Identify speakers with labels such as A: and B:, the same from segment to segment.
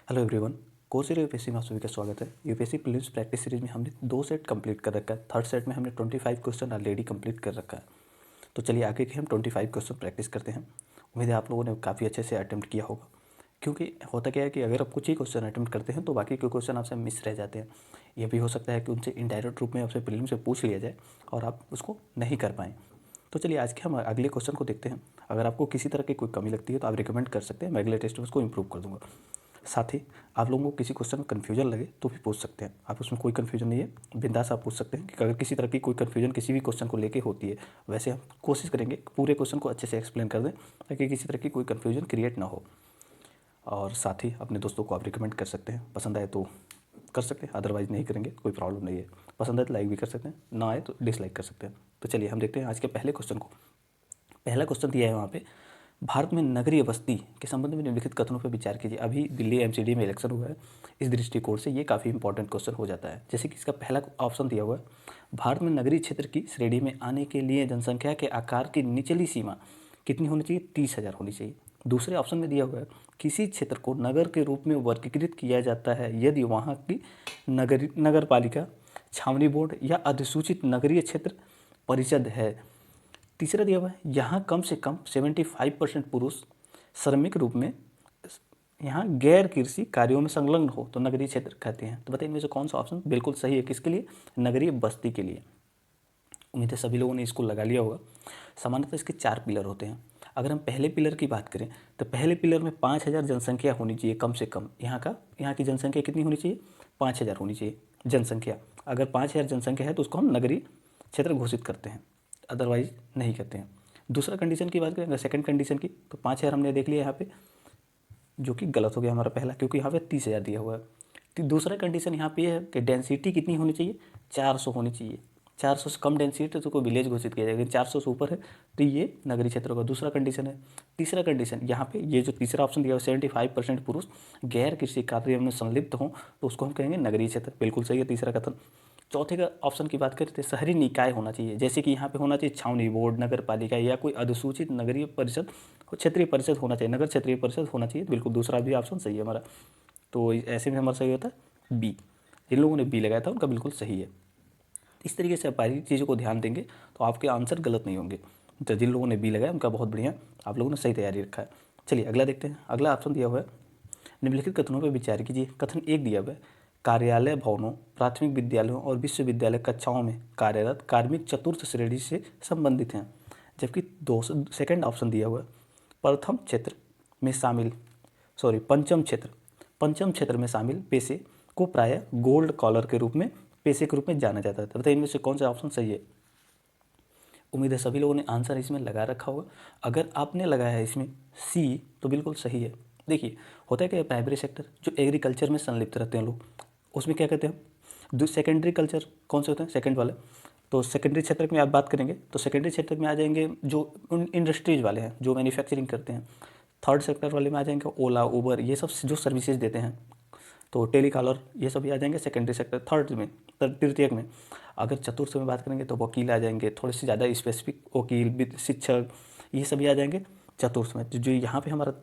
A: Hello everyone. Coursera UPSC में आप सभी का स्वागत है। यूपीएससी प्रीलिम्स प्रैक्टिस सीरीज में हमने 2 सेट कंप्लीट कर रखा है। थर्ड सेट में हमने 25 क्वेश्चन ऑलरेडी कंप्लीट कर रखा है। तो चलिए आगे के हम 25 क्वेश्चन प्रैक्टिस करते हैं। उम्मीद है आप लोगों ने काफ़ी अच्छे से अटेम्प्ट किया होगा, क्योंकि होता क्या है कि अगर आप कुछ ही क्वेश्चन अटेम्प्ट करते हैं तो बाकी के क्वेश्चन आपसे मिस रह जाते हैं। ये भी हो सकता है कि उनसे इनडायरेक्ट रूप में आपसे प्रीलिम्स से पूछ लिया जाए और आप उसको नहीं कर पाएँ। तो चलिए आज के हम अगले क्वेश्चन को देखते हैं। अगर आपको किसी तरह की कोई कमी लगती है तो आप रिकमेंड कर सकते हैं, मैं अगले टेस्ट में उसको इम्प्रूव कर दूँगा। साथ ही आप लोगों को किसी क्वेश्चन में कन्फ्यूजन लगे तो भी पूछ सकते हैं, आप उसमें कोई कन्फ्यूजन नहीं है, बिंदास आप पूछ सकते हैं कि अगर किसी तरह की कोई कन्फ्यूजन किसी भी क्वेश्चन को लेके होती है। वैसे हम कोशिश करेंगे पूरे क्वेश्चन को अच्छे से एक्सप्लेन कर दें ताकि किसी तरह की कोई कन्फ्यूजन क्रिएट ना हो। और साथ ही अपने दोस्तों को आप रिकमेंड कर सकते हैं, पसंद आए तो कर सकते हैं, अदरवाइज़ नहीं करेंगे, कोई प्रॉब्लम नहीं है। पसंद आए तो लाइक भी कर सकते हैं, ना आए तो डिसलाइक कर सकते हैं। तो चलिए हम देखते हैं आज के पहले क्वेश्चन को। पहला क्वेश्चन दिया है वहाँ पे, भारत में नगरीय बस्ती के संबंध में निम्नलिखित कथनों पर विचार कीजिए। अभी दिल्ली एमसीडी में इलेक्शन हुआ है, इस दृष्टिकोण से ये काफ़ी इंपॉर्टेंट क्वेश्चन हो जाता है। जैसे कि इसका पहला ऑप्शन दिया हुआ है, भारत में नगरीय क्षेत्र की श्रेणी में आने के लिए जनसंख्या के आकार की निचली सीमा कितनी होनी चाहिए? 30,000 होनी चाहिए। दूसरे ऑप्शन में दिया हुआ है, किसी क्षेत्र को नगर के रूप में वर्गीकृत किया जाता है यदि वहाँ की नगर पालिका, छावनी बोर्ड या अधिसूचित नगरीय क्षेत्र परिषद है। तीसरा दिया हुआ है, यहाँ कम से कम 75% पुरुष श्रमिक रूप में यहाँ गैर कृषि कार्यों में संलग्न हो तो नगरीय क्षेत्र कहते हैं। तो बताइए इनमें से कौन सा ऑप्शन बिल्कुल सही है? किसके लिए? नगरीय बस्ती के लिए। उम्मीद है सभी लोगों ने इसको लगा लिया होगा। सामान्यतः इसके 4 पिलर होते हैं। अगर हम पहले पिलर की बात करें तो पहले पिलर में 5,000 जनसंख्या होनी चाहिए कम से कम। यहाँ की जनसंख्या कितनी होनी चाहिए? 5,000 होनी चाहिए जनसंख्या। अगर 5,000 जनसंख्या है तो उसको हम नगरीय क्षेत्र घोषित करते हैं, अदरवाइज नहीं करते हैं। दूसरा कंडीशन की बात करें, अगर सेकंड कंडीशन की, तो 5,000 हमने देख लिया यहाँ पे, जो कि गलत हो गया हमारा पहला, क्योंकि यहाँ पे 30,000 दिया हुआ है। तो दूसरा कंडीशन यहाँ पे है कि डेंसिटी कितनी होनी चाहिए? 400 होनी चाहिए। 400 से कम डेंसिटी तो कोई विलेज घोषित किया जाएगा, 400 से ऊपर है तो ये नगरीय क्षेत्रों का दूसरा कंडीशन है। तीसरा कंडीशन यहाँ पे ये जो तीसरा ऑप्शन दिया हुआ 75% पुरुष गैर कृषि कार्य में संलिप्त हों तो उसको हम कहेंगे नगरीय क्षेत्र। बिल्कुल सही है तीसरा कथन। चौथे का ऑप्शन की बात करें तो शहरी निकाय होना चाहिए, जैसे कि यहाँ पे होना चाहिए छावनी बोर्ड, नगर पालिका या कोई अधिसूचित नगरीय परिषद, क्षेत्रीय परिषद होना चाहिए, नगर क्षेत्रीय परिषद होना चाहिए। बिल्कुल दूसरा भी ऑप्शन सही है हमारा। तो ऐसे में हमारा सही होता है बी। जिन लोगों ने बी लगाया था उनका बिल्कुल सही है। इस तरीके से आप सारी चीज़ों को ध्यान देंगे तो आपके आंसर गलत नहीं होंगे। तो जिन लोगों ने बी लगाया उनका बहुत बढ़िया, आप लोगों ने सही तैयारी रखा है। चलिए अगला देखते हैं। अगला ऑप्शन दिया हुआ है, निम्नलिखित कथनों पर विचार कीजिए। कथन एक दिया हुआ है, कार्यालय भवनों, प्राथमिक विद्यालयों और विश्वविद्यालय कक्षाओं में कार्यरत कार्मिक चतुर्थ श्रेणी से संबंधित हैं। जबकि सेकंड ऑप्शन दिया हुआ है, प्रथम क्षेत्र में शामिल पंचम क्षेत्र में शामिल पेशे को प्रायः गोल्ड कॉलर के रूप में, पेशे के रूप में जाना जाता है। तो बताइए इनमें से कौन सा ऑप्शन सही है? उम्मीद है सभी लोगों ने आंसर इसमें लगा रखा होगा। अगर आपने लगाया है इसमें सी तो बिल्कुल सही है। देखिए होता है क्या, प्राइमरी सेक्टर जो एग्रीकल्चर में संलिप्त रहते हैं लोग, उसमें क्या कहते हैं, जो सेकेंडरी कल्चर कौन से होते हैं? सेकंड वाले। तो सेकेंडरी क्षेत्र में आप बात करेंगे तो सेकेंडरी क्षेत्र में आ जाएंगे जो इंडस्ट्रीज वाले हैं, जो मैन्युफैक्चरिंग करते हैं। थर्ड सेक्टर वाले में आ जाएंगे ओला, उबर, ये सब जो सर्विसेज देते हैं। तो टेलीकॉलर ये सब भी आ जाएंगे सेकेंडरी सेक्टर, थर्ड में, तृतीयक में। अगर चतुर्थ में बात करेंगे तो वकील आ जाएंगे, थोड़े से ज़्यादा स्पेसिफिक वकील, शिक्षक, ये सभी आ जाएंगे चतुर्थ में। तो जो यहाँ पे हमारा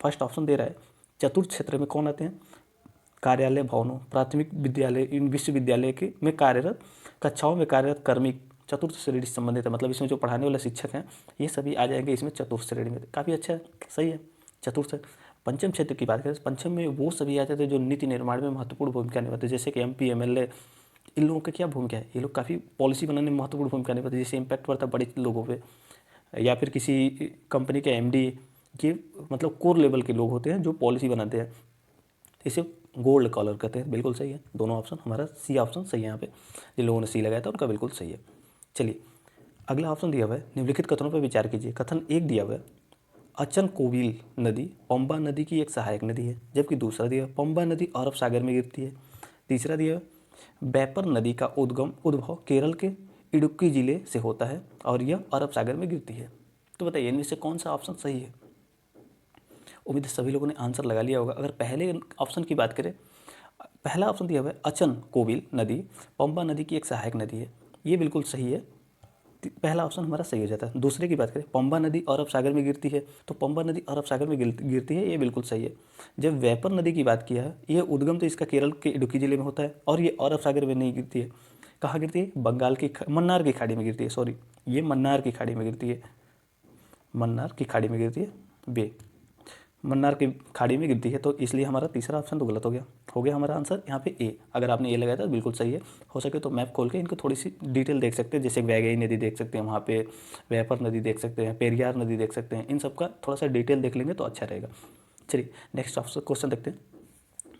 A: फर्स्ट ऑप्शन दे रहा है, चतुर्थ क्षेत्र में कौन आते हैं? कार्यालय भवनों, प्राथमिक विद्यालय, इन विश्वविद्यालय के में कार्यरत कक्षाओं में कार्यरत कार्मिक चतुर्थ श्रेणी से संबंधित है। मतलब इसमें जो पढ़ाने वाले शिक्षक हैं ये सभी आ जाएंगे इसमें चतुर्थ श्रेणी में। काफ़ी अच्छा है, सही है, चतुर्थ। पंचम क्षेत्र की बात करें तो पंचम में वो सभी आ जाते हैं जो नीति निर्माण में महत्वपूर्ण भूमिका निभाते हैं, जैसे कि एमपी, एमएलए, इन लोगों की क्या भूमिका है? ये लोग काफ़ी पॉलिसी बनाने में महत्वपूर्ण भूमिका निभाते हैं, जिससे इम्पैक्ट पड़ता है बड़े लोगों पे, या फिर किसी कंपनी के एमडी, ये मतलब कोर लेवल के लोग होते हैं जो पॉलिसी बनाते हैं। इसे गोल्ड कॉलर कहते हैं। बिल्कुल सही है, दोनों ऑप्शन हमारा सी ऑप्शन सही है। यहाँ पे जिन लोगों ने सी लगाया था उनका बिल्कुल सही है। चलिए अगला ऑप्शन दिया हुआ है, निम्नलिखित कथनों पर विचार कीजिए। कथन एक दिया हुआ है, अचन कोविल नदी पंबा नदी की एक सहायक नदी है। जबकि दूसरा दिया, पंबा नदी अरब सागर में गिरती है। तीसरा दिया, बैपर नदी का उद्भव केरल के इडुक्की जिले से होता है और यह अरब सागर में गिरती है। तो बताइए इनमें से कौन सा ऑप्शन सही है? उम्मीद है सभी लोगों ने आंसर लगा लिया होगा। अगर पहले ऑप्शन की बात करें, पहला ऑप्शन दिया हुआ है, अचन कोविल नदी पंबा नदी की एक सहायक नदी है, ये बिल्कुल सही है। पहला ऑप्शन हमारा सही हो जाता है। दूसरे की बात करें, पंबा नदी अरब सागर में गिरती है, तो पंबा नदी अरब सागर में गिरती है, ये बिल्कुल सही है। जब वेपर नदी की बात किया है, ये उद्गम तो इसका केरल के इडुक्की जिले में होता है और ये अरब सागर में नहीं गिरती है। कहाँ गिरती है? बंगाल की मन्नार की खाड़ी में गिरती है, सॉरी, ये मन्नार की खाड़ी में गिरती है, मन्नार की खाड़ी में गिरती है, बे मन्नार की खाड़ी में गिरती है, तो इसलिए हमारा तीसरा ऑप्शन तो गलत हो गया हमारा आंसर यहाँ पे ए। अगर आपने ए लगाया था तो बिल्कुल सही है। हो सके तो मैप खोल के इनको थोड़ी सी डिटेल देख सकते हैं, जैसे वैगई नदी देख सकते हैं, वहाँ पे वेपर नदी देख सकते हैं, पेरियार नदी देख सकते हैं, इन सब का थोड़ा सा डिटेल देख लेंगे तो अच्छा रहेगा। चलिए नेक्स्ट ऑप्शन क्वेश्चन देखते हैं।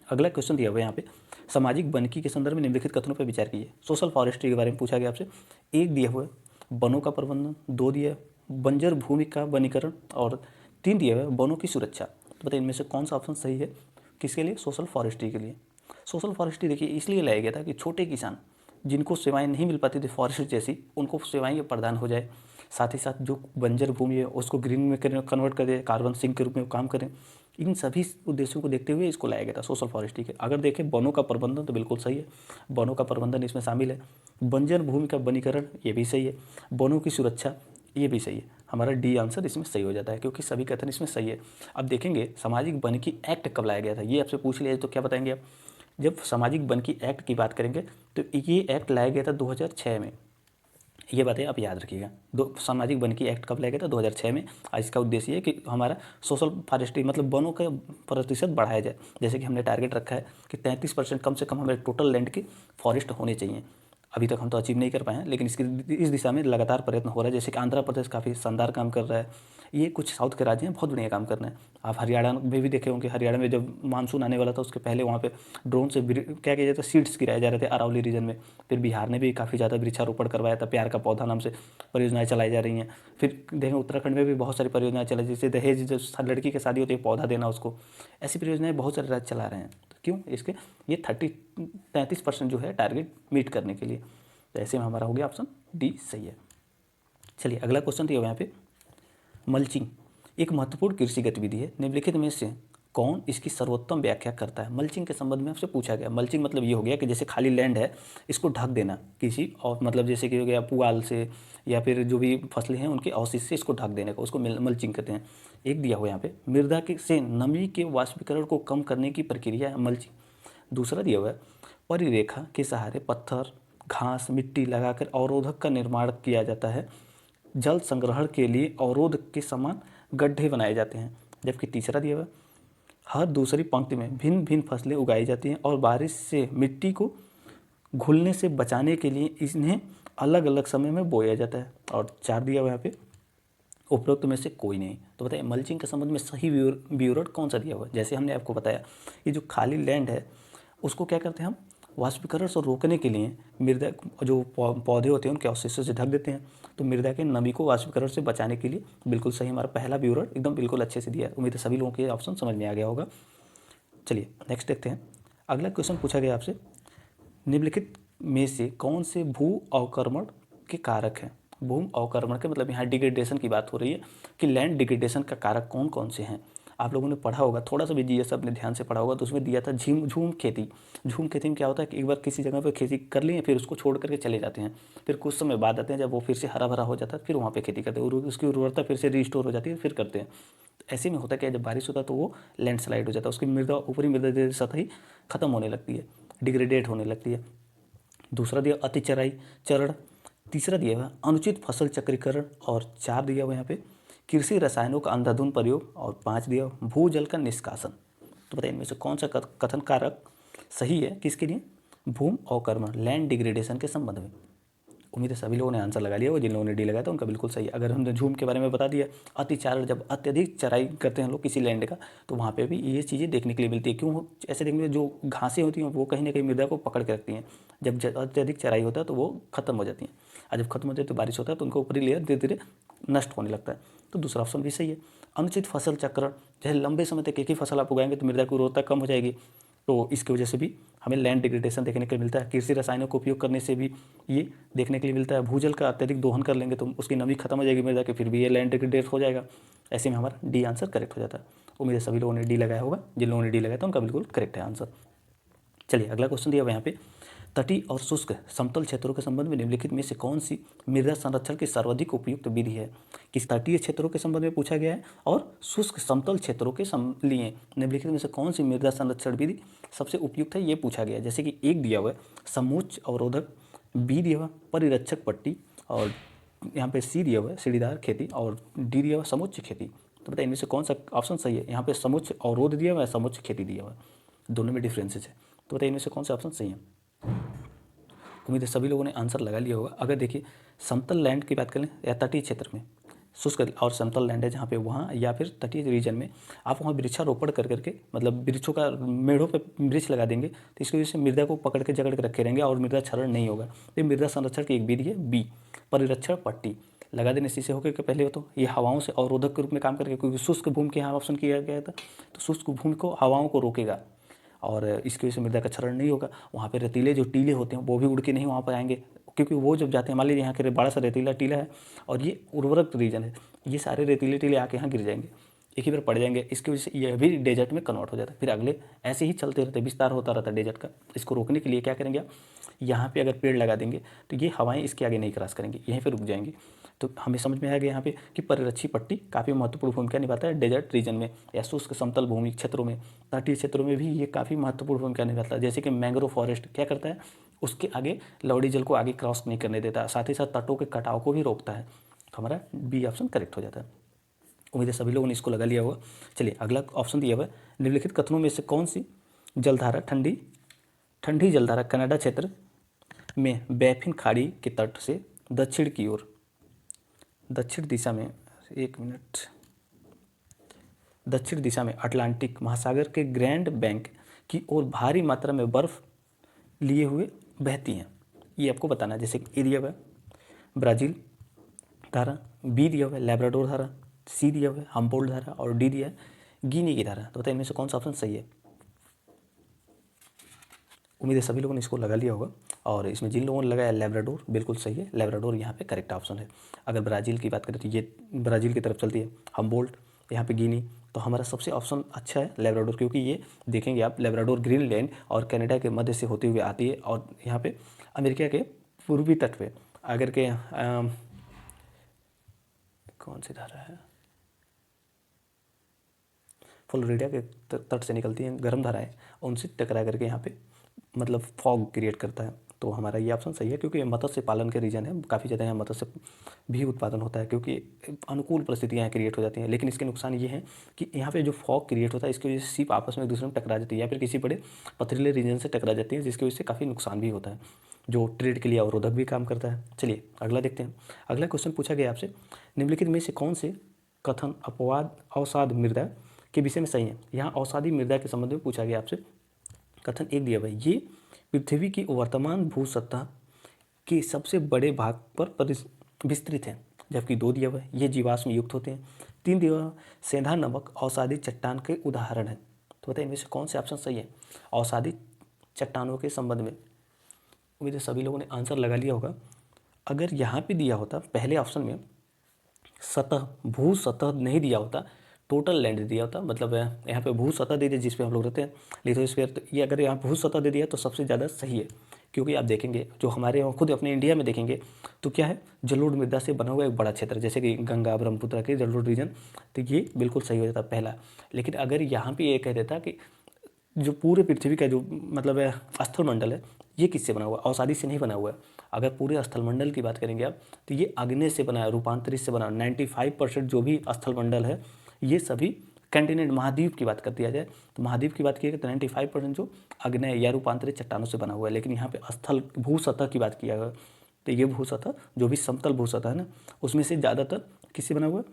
A: अगला क्वेश्चन दिया हुआ है यहाँ पे, सामाजिक वनिकी के संदर्भ में निम्नलिखित कथनों पर विचार कीजिए। सोशल फॉरेस्ट्री के बारे में पूछा गया आपसे। एक दिया हुआ है वनों का प्रबंधन, दो दिया है बंजर भूमि का वनीकरण, और तीन दिया हुआ है वनों की सुरक्षा। तो बताइए इनमें से कौन सा ऑप्शन सही है? किसके लिए? सोशल फॉरेस्ट्री के लिए। सोशल फॉरेस्ट्री देखिए इसलिए लाया गया था कि छोटे किसान जिनको सेवाएं नहीं मिल पाती थी फॉरेस्ट जैसी, उनको सेवाएं प्रदान हो जाए, साथ ही साथ जो बंजर भूमि है उसको ग्रीन में कन्वर्ट कर दे, कार्बन सिंक के रूप में काम करें। इन सभी उद्देश्यों को देखते हुए इसको लाया गया था सोशल फॉरेस्ट्री के। अगर देखें वनों का प्रबंधन तो बिल्कुल सही है, वनों का प्रबंधन इसमें शामिल है। बंजर भूमि का वनीकरण ये भी सही है। वनों की सुरक्षा ये भी सही है। हमारा डी आंसर इसमें सही हो जाता है क्योंकि सभी कथन इसमें सही है। अब देखेंगे सामाजिक वनिकी एक्ट कब लाया गया था, ये आपसे पूछ लिया तो क्या बताएंगे आप? जब सामाजिक वनिकी एक्ट की बात करेंगे तो ये एक्ट लाया गया था 2006 में। ये बातें आप याद रखिएगा। सामाजिक वनिकी एक्ट कब लाया गया था? 2006 में। इसका उद्देश्य है कि हमारा सोशल फॉरेस्ट्री मतलब वनों का प्रतिशत बढ़ाया जाए। जैसे कि हमने टारगेट रखा है कि 33% कम से कम हमारे टोटल लैंड के फॉरेस्ट होने चाहिए। अभी तक हम तो अचीव नहीं कर पाए हैं, लेकिन इस दिशा में लगातार प्रयत्न हो रहा है। जैसे कि आंध्र प्रदेश काफ़ी शानदार काम कर रहा है, ये कुछ साउथ के राज्य हैं बहुत बढ़िया काम कर रहे हैं। आप हरियाणा में भी देखे होंगे, हरियाणा में जब मानसून आने वाला था उसके पहले वहाँ पे ड्रोन से क्या किया जाता, सीड्स गिराए जा रहे थे अरावली रीजन में। फिर बिहार ने भी काफ़ी ज़्यादा वृक्षारोपण करवाया था, प्यार का पौधा नाम से परियोजनाएं चलाई जा रही हैं। फिर देखें उत्तराखंड में भी बहुत सारी परियोजनाएं चलाई, जैसे दहेज जब लड़की की शादी होती है पौधा देना उसको, ऐसी परियोजनाएं बहुत सारे राज्य चला रहे हैं। तो क्यों? इसके ये 33% जो है टारगेट मीट करने के लिए। तो ऐसे में हमारा हो गया ऑप्शन डी सही है। चलिए अगला क्वेश्चन दिया हुआ यहाँ पे, मल्चिंग एक महत्वपूर्ण कृषि गतिविधि है, निम्नलिखित में से कौन इसकी सर्वोत्तम व्याख्या करता है? मल्चिंग के संबंध में आपसे पूछा गया। मल्चिंग मतलब ये हो गया कि जैसे खाली लैंड है इसको ढक देना किसी और, मतलब जैसे कि हो गया पुआल से या फिर जो भी फसलें हैं उनके अवशेष से इसको ढक देने का, उसको मल्चिंग कहते हैं। एक दिया हुआ यहाँ पे, मृदा के से नमी के वाष्पीकरण को कम करने की प्रक्रिया है मल्चिंग। दूसरा दिया हुआ है, परिरेखा के सहारे पत्थर घास मिट्टी लगाकर अवरोधक का निर्माण किया जाता है, जल संग्रहण के लिए अवरोध के समान गड्ढे बनाए जाते हैं। जबकि तीसरा दिया हुआ, हर दूसरी पंक्ति में भिन्न भिन्न फसलें उगाई जाती हैं और बारिश से मिट्टी को घुलने से बचाने के लिए इन्हें अलग अलग समय में बोया जाता है। और चार दिया हुआ यहाँ पे, उपरोक्त में से कोई नहीं। तो बताइए मल्चिंग के संबंध में सही ब्यूरोड कौन सा दिया हुआ है? जैसे हमने आपको बताया ये जो खाली लैंड है उसको क्या करते हैं हम, वाष्पीकरण से रोकने के लिए मृदा जो पौधे होते हैं उनके अवशेषों से ढक देते हैं। तो मृदा के नमी को वाष्पीकरण से बचाने के लिए बिल्कुल सही हमारा पहला ब्यूरोड एकदम बिल्कुल अच्छे से दिया है। उम्मीद है सभी लोगों के ऑप्शन समझ में आ गया होगा। चलिए नेक्स्ट देखते हैं। अगला क्वेश्चन पूछा गया आपसे, निम्नलिखित में से कौन से भू अवक्रमण के कारक हैं? भूमि अवक्रमण के मतलब यहाँ डिग्रेडेशन की बात हो रही है कि लैंड डिग्रेडेशन का कारक कौन कौन से हैं। आप लोगों ने पढ़ा होगा, थोड़ा सा भी जीएस अपने ध्यान से पढ़ा होगा, तो उसमें दिया था झूम खेती। झूम खेती में क्या होता है कि एक बार किसी जगह पर खेती कर लिए फिर उसको छोड़ करके चले जाते हैं, फिर कुछ समय बाद आते हैं जब वो फिर से हरा भरा हो जाता है फिर वहाँ पे खेती करते हैं और उसकी उर्वरता फिर से रिस्टोर हो जाती है फिर करते हैं। ऐसे में होता है कि जब बारिश होता है तो वो लैंडस्लाइड हो जाता है, उसकी मृदा ऊपरी मृदा सतही खत्म होने लगती है, डिग्रेडेट होने लगती है। दूसरा दिया अति चरण। तीसरा दिया हुआ अनुचित फसल चक्रीकरण, और चार दिया हुआ यहाँ पे कृषि रसायनों का अंधाधुंध प्रयोग, और पाँच दिया भूजल का निष्कासन। तो बताइए इनमें से कौन सा कथन कारक सही है किसके लिए? भूमि अवक्रमण लैंड डिग्रेडेशन के संबंध में। उम्मीद है सभी लोगों ने आंसर लगा लिया होगा, जिन लोगों ने डी लगाया था उनका बिल्कुल सही है। अगर हमने झूम के बारे में बता दिया, अतिचारण जब अत्यधिक चराई करते हैं लोग किसी लैंड का तो वहाँ पे भी ये चीज़ें देखने के लिए मिलती है। क्यों ऐसे देखने में, जो घासें होती हैं वो कहीं ना कहीं मृदा को पकड़ के रखती हैं, जब अत्यधिक चराई होता है तो वो खत्म हो जाती हैं, और जब खत्म हो जाती है तो बारिश होता है तो उनका ऊपरी लेयर धीरे धीरे नष्ट होने लगता है। तो दूसरा ऑप्शन भी सही है। अनुचित फसल चक्रण, जैसे लंबे समय तक एक ही फसल आप उगाएंगे तो मृदा की उर्वरता कम हो जाएगी, तो इसकी वजह से भी हमें लैंड डिग्रेडेशन देखने के लिए मिलता है। कृषि रसायनों का उपयोग करने से भी ये देखने के लिए मिलता है। भूजल का अत्यधिक दोहन कर लेंगे तो उसकी नमी खत्म हो जाएगी मृदा की, फिर भी ये लैंड डिग्रेडेट हो जाएगा। ऐसे में हमारा डी आंसर करेक्ट हो जाता है। उम्मीद है सभी लोगों ने डी लगाया होगा, जिन लोगों ने डी लगाया था उनका बिल्कुल करेक्ट है आंसर। चलिए अगला क्वेश्चन दिया हुआ यहाँ पे, तटीय और शुष्क समतल क्षेत्रों के संबंध में निम्नलिखित में से कौन सी मृदा संरक्षण की सर्वाधिक उपयुक्त विधि है? किस तटीय क्षेत्रों के संबंध में पूछा गया है और शुष्क समतल क्षेत्रों के लिए निम्नलिखित में से कौन सी मृदा संरक्षण विधि सबसे उपयुक्त है, ये पूछा गया है। जैसे कि एक दिया हुआ है समोच्च अवरोधक, बी दिया हुआ परिरक्षक पट्टी, और यहाँ पे सी दिया हुआ है सीढ़ीदार खेती, और डी दिया हुआ समोच्च खेती। तो बताइए इनमें से कौन सा ऑप्शन सही है? यहाँ पे समोच्च अवरोध दिया हुआ है, समोच्च खेती दिया हुआ है, दोनों में डिफरेंसेस है। तो बताइए इनमें से कौन सा ऑप्शन सही है? उम्मीद है सभी लोगों ने आंसर लगा लिया होगा। अगर देखिए समतल लैंड की बात करें या तटीय क्षेत्र में, शुष्क और समतल लैंड है जहाँ पे, वहाँ या फिर तटीय रीजन में आप वहाँ वृक्षारोपण कर करके, मतलब वृक्षों का मेढ़ों पे वृक्ष लगा देंगे तो इसकी वजह से मृदा को पकड़ के जकड़ के रखे रहेंगे और मृदा क्षरण नहीं होगा। तो मृदा संरक्षण की एक विधि है बी, परिरक्षण पट्टी लगा देने से होकर के पहले हो तो ये हवाओं से अवरोधक के रूप में काम करके, क्योंकि शुष्क भूमि के यहाँ ऑप्शन किया गया था, तो शुष्क भूमि को हवाओं को रोकेगा और इसकी वजह से मृदा का क्षरण नहीं होगा। वहाँ पे रेतीले जो टीले होते हैं वो भी उड़ के नहीं वहाँ पर आएंगे, क्योंकि वो जब जाते हैं, मान लीजिए यहाँ के बड़ा सा रेतीला टीला है और ये उर्वरक रीजन है, ये सारे रेतीले टीले आके यहाँ गिर जाएंगे, एक ही बार पड़ जाएंगे। इसकी वजह से यह भी डेजर्ट में कन्वर्ट हो जाता है। फिर अगले ऐसे ही चलते रहते, विस्तार होता रहता है डेजर्ट का। इसको रोकने के लिए क्या करेंगे आप, यहाँ पे अगर पेड़ लगा देंगे तो ये हवाएं इसके आगे नहीं क्रॉस करेंगी, यहीं पे रुक जाएंगी। तो हमें समझ में आ गया यहाँ पे कि परिरक्षी पट्टी काफ़ी महत्वपूर्ण भूमिका निभाता है डेजर्ट रीजन में या शुष्क समतल भूमि क्षेत्रों में। तटीय क्षेत्रों में भी ये काफ़ी महत्वपूर्ण भूमिका निभाता है। जैसे कि मैंग्रोव फॉरेस्ट क्या करता है, उसके आगे लवड़ी जल को आगे क्रॉस नहीं करने देता, साथ ही साथ तटों के कटाव को भी रोकता है। तो हमारा बी ऑप्शन करेक्ट हो जाता है। उम्मीद है सभी लोगों ने इसको लगा लिया होगा। चलिए अगला ऑप्शन दिया हुआ है, निम्नलिखित कथनों में से कौन सी जलधारा ठंडी जलधारा कनाडा क्षेत्र में बैफिन खाड़ी के तट से दक्षिण की ओर, दक्षिण दिशा में, एक मिनट, दक्षिण दिशा में अटलांटिक महासागर के ग्रैंड बैंक की ओर भारी मात्रा में बर्फ लिए हुए बहती हैं, ये आपको बताना है। जैसे कि ए दिया हुआ है ब्राज़ील धारा, बी दिया हुआ है लैब्राडोर धारा, सी दिया हुआ है हम्बोल्ट धारा, और डी दिया है गिनी की धारा। तो बताइए इनमें से कौन सा ऑप्शन सही है? उम्मीद है सभी लोगों ने इसको लगा लिया होगा। और इसमें जिन लोगों ने लगाया लैब्राडोर, बिल्कुल सही है, लैब्राडोर यहाँ पे करेक्ट ऑप्शन है। अगर ब्राज़ील की बात करें तो ये ब्राज़ील की तरफ चलती है, हम्बोल्ट यहाँ पे गिनी, तो हमारा सबसे ऑप्शन अच्छा है लैब्राडोर, क्योंकि ये देखेंगे आप लैब्राडोर ग्रीनलैंड और कनाडा के मध्य से होते हुए आती है और यहाँ पे अमेरिका के पूर्वी तट पे अगर के कौन सी धारा है, फ्लोरिडा के तट से निकलती हैं गर्म धाराएं, उनसे टकरा करके यहाँ पे मतलब फॉग क्रिएट करता है। तो हमारा ये ऑप्शन सही है, क्योंकि मत्स्य पालन के रीजन है, काफ़ी ज़्यादा यहाँ मत्स्य भी उत्पादन होता है, क्योंकि अनुकूल परिस्थितियाँ यहाँ क्रिएट हो जाती हैं। लेकिन इसके नुकसान ये हैं कि यहाँ पे जो फॉग क्रिएट होता है इसकी वजह से शिप आपस में एक दूसरे में टकरा जाती है या फिर किसी बड़े पथरीले रीजन से टकरा जाती है, जिसकी वजह से काफ़ी नुकसान भी होता है, जो ट्रेड के लिए अवरोधक भी काम करता है। चलिए अगला देखते हैं। अगला क्वेश्चन पूछा गया आपसे, निम्नलिखित में से कौन से कथन अपवाद अवसाद मृदा के विषय में सही है? यहाँ अवसादी मृदा के संबंध में पूछा गया आपसे। कथन एक दिया भाई, ये पृथ्वी की वर्तमान भू सतह के सबसे बड़े भाग पर विस्तृत है, जबकि दो दिया हुआ है ये जीवाश्म युक्त होते हैं, तीन दिया हुआ सेंधा नमक अवसादी चट्टान के उदाहरण है। तो बताइए इनमें से कौन से ऑप्शन सही है अवसादी चट्टानों के संबंध में? उम्मीद है सभी लोगों ने आंसर लगा लिया होगा। अगर यहाँ पे दिया होता पहले ऑप्शन में सतह, भू सतह नहीं दिया होता, टोटल लैंड दिया होता, मतलब यहाँ पे भू सतह दे दिया जिस पे हम लोग रहते हैं लिथोस्फीयर, तो ये अगर यहाँ भू सतह दे दिया तो सबसे ज़्यादा सही है। क्योंकि आप देखेंगे जो हमारे यहाँ खुद अपने इंडिया में देखेंगे तो क्या है, जलोढ़ मृदा से बना हुआ एक बड़ा क्षेत्र, जैसे कि गंगा ब्रह्मपुत्र के जलोढ़ रीजन, तो ये बिल्कुल सही हो जाता पहला। लेकिन अगर यहाँ पर ये कह देता कि जो पूरे पृथ्वी का जो मतलब है स्थलमंडल है, ये किससे बना हुआ है, अवसादी से नहीं बना हुआ है। अगर पूरे स्थलमंडल की बात करेंगे आप तो ये आग्नेय से बना है, रूपांतरित से बना है। 95% जो भी स्थलमंडल है ये सभी कंटिनेंट महाद्वीप की बात कर दिया जाए तो महाद्वीप की बात की तो 95% जो आग्नेय या रूपांतरित चट्टानों से बना हुआ है। लेकिन यहाँ पे स्थल भू सतह की बात किया गया तो ये भू सतह जो भी समतल भू सतह है ना, उसमें से ज़्यादातर किससे बना हुआ है,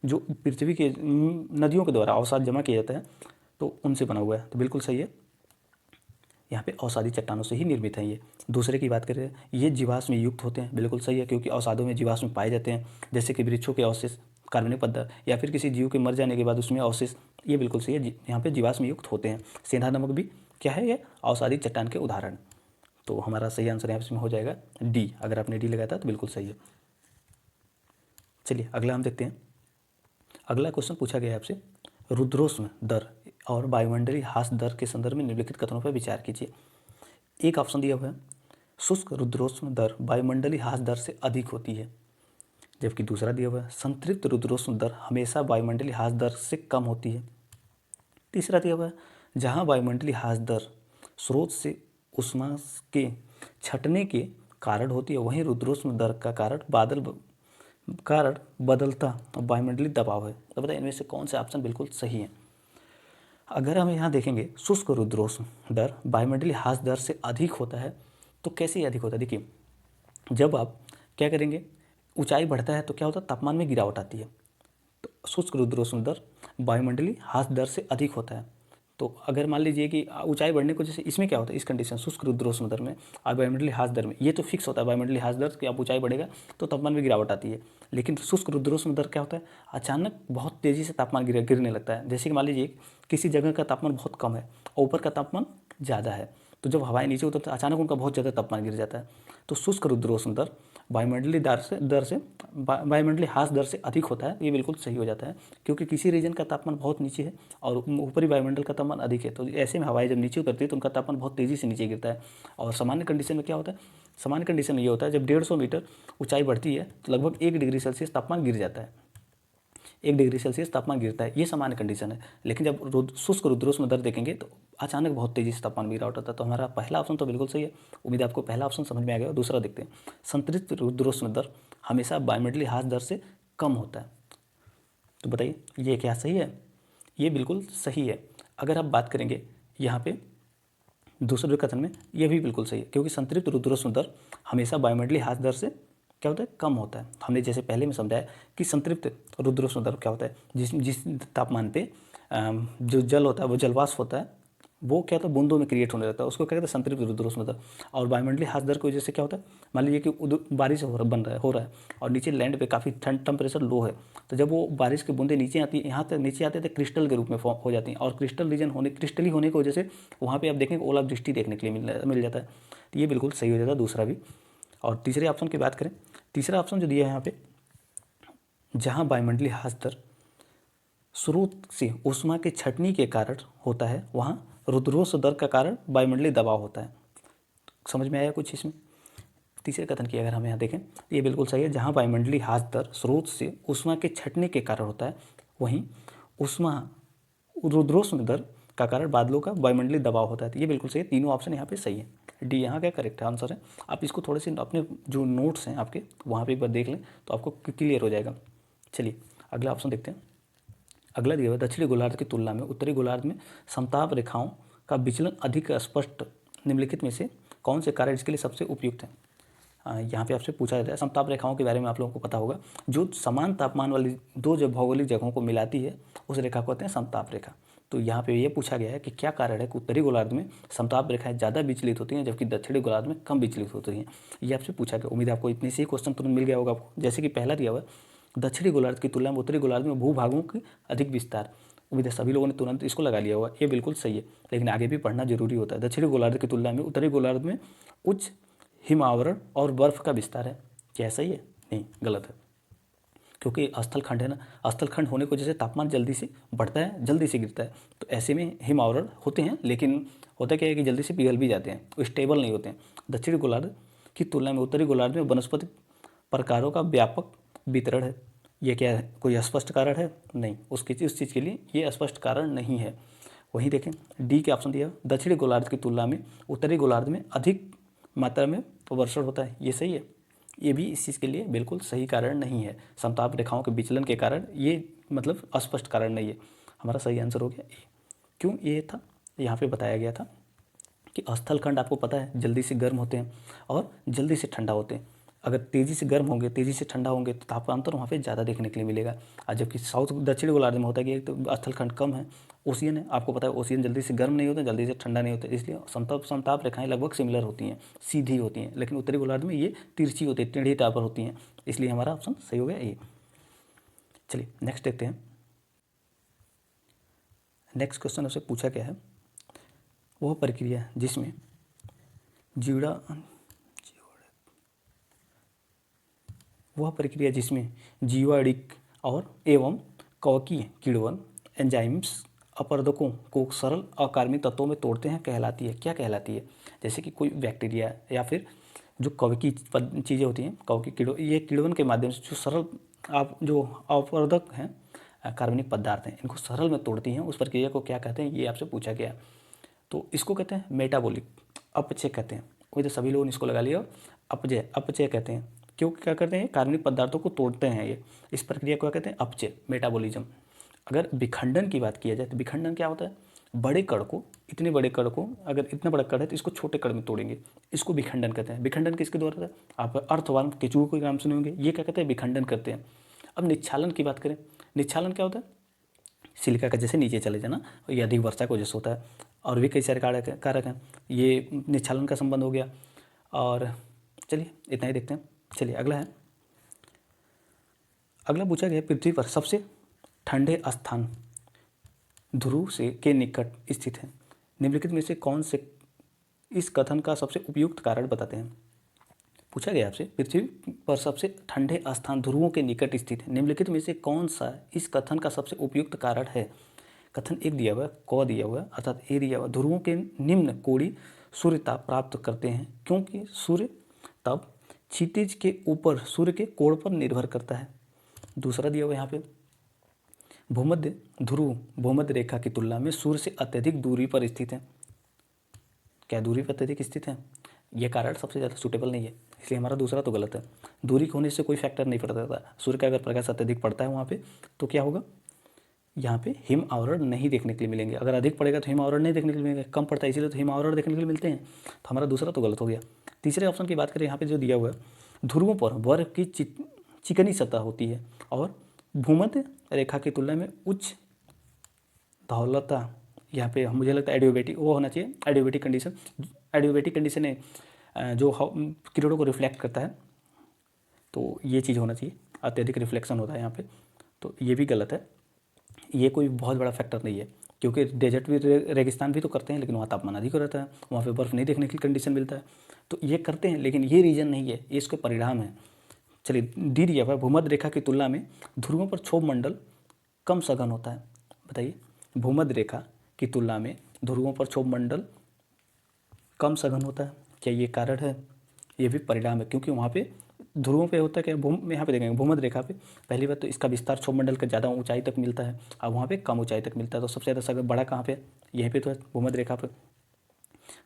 A: जो पृथ्वी के नदियों के द्वारा अवसाद जमा किया जाता है तो उनसे बना हुआ है। तो बिल्कुल सही है, यहाँ पे अवसादी चट्टानों से ही निर्मित हैं ये। दूसरे की बात करें, ये जीवाश्म युक्त होते हैं, बिल्कुल सही है, क्योंकि अवसादों में जीवाश्म पाए जाते हैं, जैसे कि वृक्षों के अवशेष, कार्बनिक पदार्थ या फिर किसी जीव के मर जाने के बाद उसमें अवशेष, ये बिल्कुल सही है, यहाँ पे जीवाश्म युक्त होते हैं। सेंधा नमक भी क्या है, ये अवसादी चट्टान के उदाहरण। तो हमारा सही आंसर यहाँ इसमें हो जाएगा डी। अगर आपने डी लगाया था तो बिल्कुल सही है। चलिए अगला हम देखते हैं। अगला क्वेश्चन पूछा गया है आपसे, रुद्रोष्म दर और वायुमंडलीय ह्रास दर के संदर्भ में निम्नलिखित कथनों पर विचार कीजिए। एक ऑप्शन दिया हुआ है शुष्क रुद्रोष्म दर वायुमंडलीय ह्रास दर से अधिक होती है। जबकि दूसरा दिया हुआ है संतृप्त रुद्रोष्म दर हमेशा वायुमंडलीय ह्रास दर से कम होती है। तीसरा दिया हुआ है जहाँ वायुमंडलीय ह्रास दर स्रोत से ऊष्मा के छटने के कारण होती है, वहीं रुद्रोष्म दर का कारण बदलता वायुमंडलीय दबाव है। तो बताइए इनमें से कौन सा ऑप्शन बिल्कुल सही है। अगर हम यहाँ देखेंगे शुष्क रुद्रोष्म दर वायुमंडलीय ह्रास दर से अधिक होता है, तो कैसे अधिक होता है? देखिए, जब आप क्या करेंगे, ऊंचाई बढ़ता है तो क्या होता है, तापमान में गिरावट आती है। तो शुष्क रुद्रोष्म दर वायुमंडलीय ह्रास दर से अधिक होता है। तो अगर मान लीजिए कि ऊंचाई बढ़ने को, जैसे इसमें क्या होता है, इस कंडीशन शुष्क रुद्रोष्म दर में और वायुमंडलीय ह्रास दर में ये तो फिक्स होता है, वायुमंडलीय ह्रास दर कि आप ऊंचाई बढ़ेगा तो तापमान में गिरावट आती है। लेकिन शुष्क रुद्रोष्म दर क्या होता है, अचानक बहुत तेज़ी से तापमान गिरने लगता है। जैसे कि मान लीजिए किसी जगह का तापमान बहुत कम है और ऊपर का तापमान ज़्यादा है, तो जब हवाएं नीचे उतरती है अचानक उनका बहुत ज़्यादा तापमान गिर जाता है। तो शुष्क रुद्रोष्म दर वायुमंडलीय वायुमंडलीय ह्रास दर से अधिक होता है, ये बिल्कुल सही हो जाता है, क्योंकि किसी रीजन का तापमान बहुत नीचे है और ऊपरी वायुमंडल का तापमान अधिक है। तो ऐसे में हवाएं जब नीचे उतरती है तो उनका तापमान बहुत तेज़ी से नीचे गिरता है। और सामान्य कंडीशन में क्या होता है, सामान्य कंडीशन में ये होता है जब 150 मीटर ऊंचाई बढ़ती है तो लगभग 1 डिग्री सेल्सियस तापमान गिर जाता है, 1 डिग्री सेल्सियस तापमान गिरता है, ये सामान्य कंडीशन है। लेकिन जब शुष्क रुद्रोष्म दर देखेंगे तो अचानक बहुत तेज़ी से तापमान में गिरावट होता है। तो हमारा पहला ऑप्शन तो बिल्कुल सही है। उम्मीद है आपको पहला ऑप्शन समझ में आ गया। दूसरा देखते हैं, संतृप्त रुद्रोष्म दर हमेशा वायुमंडलीय ह्रास दर से कम होता है। तो बताइए ये क्या सही है? ये बिल्कुल सही है। अगर आप बात करेंगे यहाँ पे दूसरे कथन में, ये भी बिल्कुल सही है, क्योंकि संतृप्त रुद्रोष्म दर हमेशा वायुमंडलीय ह्रास दर से क्या होता है, कम होता है। हमने जैसे पहले में समझाया कि संतृप्त रुद्रोष्म दर क्या होता है, जिस तापमान पे जो जल होता है, वो जलवाष्प होता है, वो क्या होता है, बूंदों में क्रिएट होने लगता है, उसको क्या कहते हैं, संतृप्त रुद्रोष्म दर। और वायुमंडलीय ह्रास दर की वजह से क्या होता है, मान लीजिए कि बारिश हो रहा है और नीचे लैंड पे काफ़ी टेम्परेचर लो है, तो जब वो बारिश की बूंदें नीचे आती है, यहाँ तक नीचे आते थे क्रिस्टल के रूप में फॉर्म हो जाती हैं, और क्रिस्टली होने की वजह से वहाँ पे आप देखेंगे ओलावृष्टि देखने के लिए मिल जाता है। तो ये बिल्कुल सही हो जाता है दूसरा भी। और तीसरे ऑप्शन की बात करें, तीसरा ऑप्शन जो दिया है यहाँ पे, जहाँ वायुमंडलीय ह्रास दर स्रोत से ऊष्मा के छटनी के कारण होता है, वहाँ रुद्रोष्म दर का कारण वायुमंडलीय दबाव होता है। समझ में आया कुछ इसमें? तीसरे कथन की अगर हम यहाँ देखें तो ये बिल्कुल सही है, जहाँ वायुमंडलीय ह्रास दर स्रोत से ऊष्मा के छटने के कारण होता है, वहीं रुद्रोष्म दर का कारण बादलों का वायुमंडलीय दबाव होता है। तो ये बिल्कुल सही है, तीनों ऑप्शन यहाँ पे सही है। डी यहाँ का करेक्ट आंसर है। आप इसको थोड़े से अपने जो नोट्स हैं आपके वहाँ पे एक बार देख लें तो आपको क्लियर हो जाएगा। चलिए अगला ऑप्शन देखते हैं। अगला दिया हुआ दक्षिणी गोलार्ध की तुलना में उत्तरी गोलार्ध में समताप रेखाओं का विचलन अधिक स्पष्ट, निम्नलिखित में से कौन से कार्य इसके लिए सबसे उपयुक्त है? यहाँ पे आपसे पूछा जाता है, समताप रेखाओं के बारे में आप लोगों को पता होगा, जो समान तापमान वाली दो जब भौगोलिक जगहों को मिलाती है उस रेखा को कहते हैं समताप रेखा। तो यहाँ पे ये पूछा गया है कि क्या कारण है कि उत्तरी गोलार्ध में समताप रेखाएं ज़्यादा विचलित होती हैं जबकि दक्षिणी गोलार्ध में कम विचलित होती हैं। ये आपसे पूछा गया। उम्मीद है आपको इतने से ही क्वेश्चन तुरंत मिल गया होगा आपको। जैसे कि पहला दिया हुआ है दक्षिणी गोलार्ध की तुलना में उत्तरी गोलार्ध में भूभागों की अधिक विस्तार। उम्मीद है सभी लोगों ने तुरंत इसको लगा लिया होगा। ये बिल्कुल सही है, लेकिन आगे भी पढ़ना जरूरी होता है। दक्षिणी गोलार्ध की तुलना में उत्तरी गोलार्ध में उच्च हिम आवरण और बर्फ का विस्तार है। क्या सही है? नहीं, गलत है, क्योंकि स्थलखंड है ना, स्थलखंड होने की वजह से तापमान जल्दी से बढ़ता है, जल्दी से गिरता है। तो ऐसे में हिम आवरण होते हैं, लेकिन होता क्या है कि जल्दी से पिघल भी जाते हैं, वो स्टेबल नहीं होते हैं। दक्षिणी गोलार्ध की तुलना में उत्तरी गोलार्ध में वनस्पति प्रकारों का व्यापक वितरण है। ये क्या है, कोई स्पष्ट कारण है? नहीं, उस चीज़ के लिए ये स्पष्ट कारण नहीं है। वहीं देखें डी के ऑप्शन दिया, दक्षिणी गोलार्ध की तुलना में उत्तरी गोलार्ध में अधिक मात्रा में वर्षण होता है। ये सही है? ये भी इस चीज़ के लिए बिल्कुल सही कारण नहीं है। समताप रेखाओं के विचलन के कारण ये मतलब अस्पष्ट कारण नहीं है। हमारा सही आंसर हो गया ए। क्यों ये था, यहाँ पे बताया गया था कि स्थलखंड आपको पता है जल्दी से गर्म होते हैं और जल्दी से ठंडा होते हैं। अगर तेज़ी से गर्म होंगे, तेज़ी से ठंडा होंगे तो तापांतर वहाँ पे ज़्यादा देखने के लिए मिलेगा। और जबकि दक्षिणी गोलार्ध में होता है कि एक तो स्थलखंड कम है, ओशियन है, आपको पता है ओशियन जल्दी से गर्म नहीं होता, जल्दी से ठंडा नहीं होता, इसलिए समताप रेखाएं लगभग सिमिलर होती हैं, सीधी होती हैं। लेकिन उत्तरी गोलार्ध में ये तिरछी होती है, टेढ़ी टाइप पर होती हैं, इसलिए हमारा ऑप्शन सही हो गया ये। चलिए नेक्स्ट देखते हैं। नेक्स्ट क्वेश्चन आपसे पूछा क्या है, वह प्रक्रिया जिसमें जीवाणिक और एवं कवकीय किण्वन एंजाइम्स अपरदकों को सरल अकार्बनिक तत्वों में तोड़ते हैं कहलाती है। क्या कहलाती है? जैसे कि कोई बैक्टीरिया या फिर जो कवकी चीज़ें होती हैं, कवकी कीड़ों, ये किण्वन के माध्यम से जो सरल आप जो अपवर्तक हैं कार्बनिक पदार्थ हैं, इनको सरल में तोड़ती हैं। उस प्रक्रिया को क्या कहते हैं, ये आपसे पूछा गया। तो इसको कहते हैं मेटाबॉलिक, अपचय कहते हैं। कोई तो सभी लोगों ने इसको लगा लिया, अपचय, अपचय कहते हैं। क्यों क्या करते हैं, कार्बनिक पदार्थों को तोड़ते हैं ये, इस प्रक्रिया को क्या कहते हैं, अपचय, मेटाबॉलिज्म। अगर विखंडन की बात किया जाए तो विखंडन क्या होता है, बड़े कण को, इतने बड़े कण को, अगर इतना बड़ा कण है तो इसको छोटे कण में तोड़ेंगे, इसको विखंडन कहते हैं। विखंडन किसके द्वारा होता है, आप अर्थवर्म, केंचुए को नाम सुने होंगे, ये क्या कहते हैं, विखंडन करते हैं। अब निच्छालन की बात करें, निच्छालन क्या होता है, सिलिका का जैसे नीचे चले जाना, ये अधिक वर्षा की वजह से होता है, और भी कई सारे कारक हैं, ये निच्छालन का संबंध हो गया। और चलिए इतना ही देखते हैं। चलिए अगला है, अगला पूछा गया पृथ्वी पर सबसे ठंडे स्थान ध्रुव से के निकट स्थित है, निम्नलिखित में से कौन से इस कथन का सबसे उपयुक्त कारण बताते हैं। पूछा गया आपसे पृथ्वी पर सबसे ठंडे स्थान ध्रुवों के निकट स्थित है, निम्नलिखित में से कौन सा इस कथन का सबसे उपयुक्त कारण है। कथन एक दिया हुआ है, क दिया हुआ है, अर्थात ए दिया हुआ, ध्रुवों के निम्न कोणीय सूर्यताप प्राप्त करते हैं क्योंकि सूर्य तब क्षितिज के ऊपर सूर्य के कोण पर निर्भर करता है। दूसरा दिया हुआ यहाँ पे, भूमध्य ध्रुव भूमध्य रेखा की तुलना में सूर्य से अत्यधिक दूरी पर स्थित है। क्या दूरी पर अत्यधिक स्थित है, यह कारण सबसे ज़्यादा सूटेबल नहीं है, इसलिए हमारा दूसरा तो गलत है। दूरी होने से कोई फैक्टर नहीं पड़ता था, सूर्य का अगर प्रकाश अत्यधिक पड़ता है वहाँ पे तो क्या होगा, यहाँ पे हिम आवरण नहीं देखने के लिए मिलेंगे। अगर अधिक पड़ेगा तो हिम आवरण नहीं देखने के लिए मिलेंगे, कम पड़ता है इसीलिए तो हिम आवरण देखने के लिए मिलते हैं। तो हमारा दूसरा तो गलत हो गया। तीसरे ऑप्शन की बात करें, यहाँ पे जो दिया हुआ है, ध्रुवों पर बर्फ की चिकनी सतह होती है और भूमध्य रेखा की तुलना में उच्च धौलता, यहाँ पे मुझे लगता है एडियोबेटिक वो होना चाहिए, एडियोबेटिक कंडीशन। एडियोबेटिक कंडीशन है जो किरणों को रिफ्लेक्ट करता है, तो ये चीज़ होना चाहिए, अत्यधिक रिफ्लेक्शन होता है यहाँ पे, तो ये भी गलत है। ये कोई बहुत बड़ा फैक्टर नहीं है क्योंकि डेजर्ट भी, रेगिस्तान भी तो करते हैं, लेकिन वहाँ तापमान अधिक रहता है, वहाँ पे बर्फ़ नहीं देखने की कंडीशन मिलता है, तो ये करते हैं, लेकिन ये रीज़न नहीं है, ये इसके परिणाम है। चलिए डी दिया हुआ, भूमध्य रेखा की तुलना में ध्रुवों पर क्षोभ मंडल कम सघन होता है। बताइए, भूमध्य रेखा की तुलना में ध्रुवों पर क्षोभ मंडल कम सघन होता है, क्या ये कारण है, ये भी परिणाम है, क्योंकि वहाँ पे ध्रुवों पे होता है क्या, यहाँ पे देखेंगे भूमध्य रेखा पे, पहली बात तो इसका विस्तार क्षोभ मंडल का ज़्यादा ऊंचाई तक मिलता है और वहाँ पे कम ऊंचाई तक मिलता है, तो सबसे ज़्यादा सघन बड़ा कहाँ पे, यहीं पे तो है भूमध्य रेखा पे,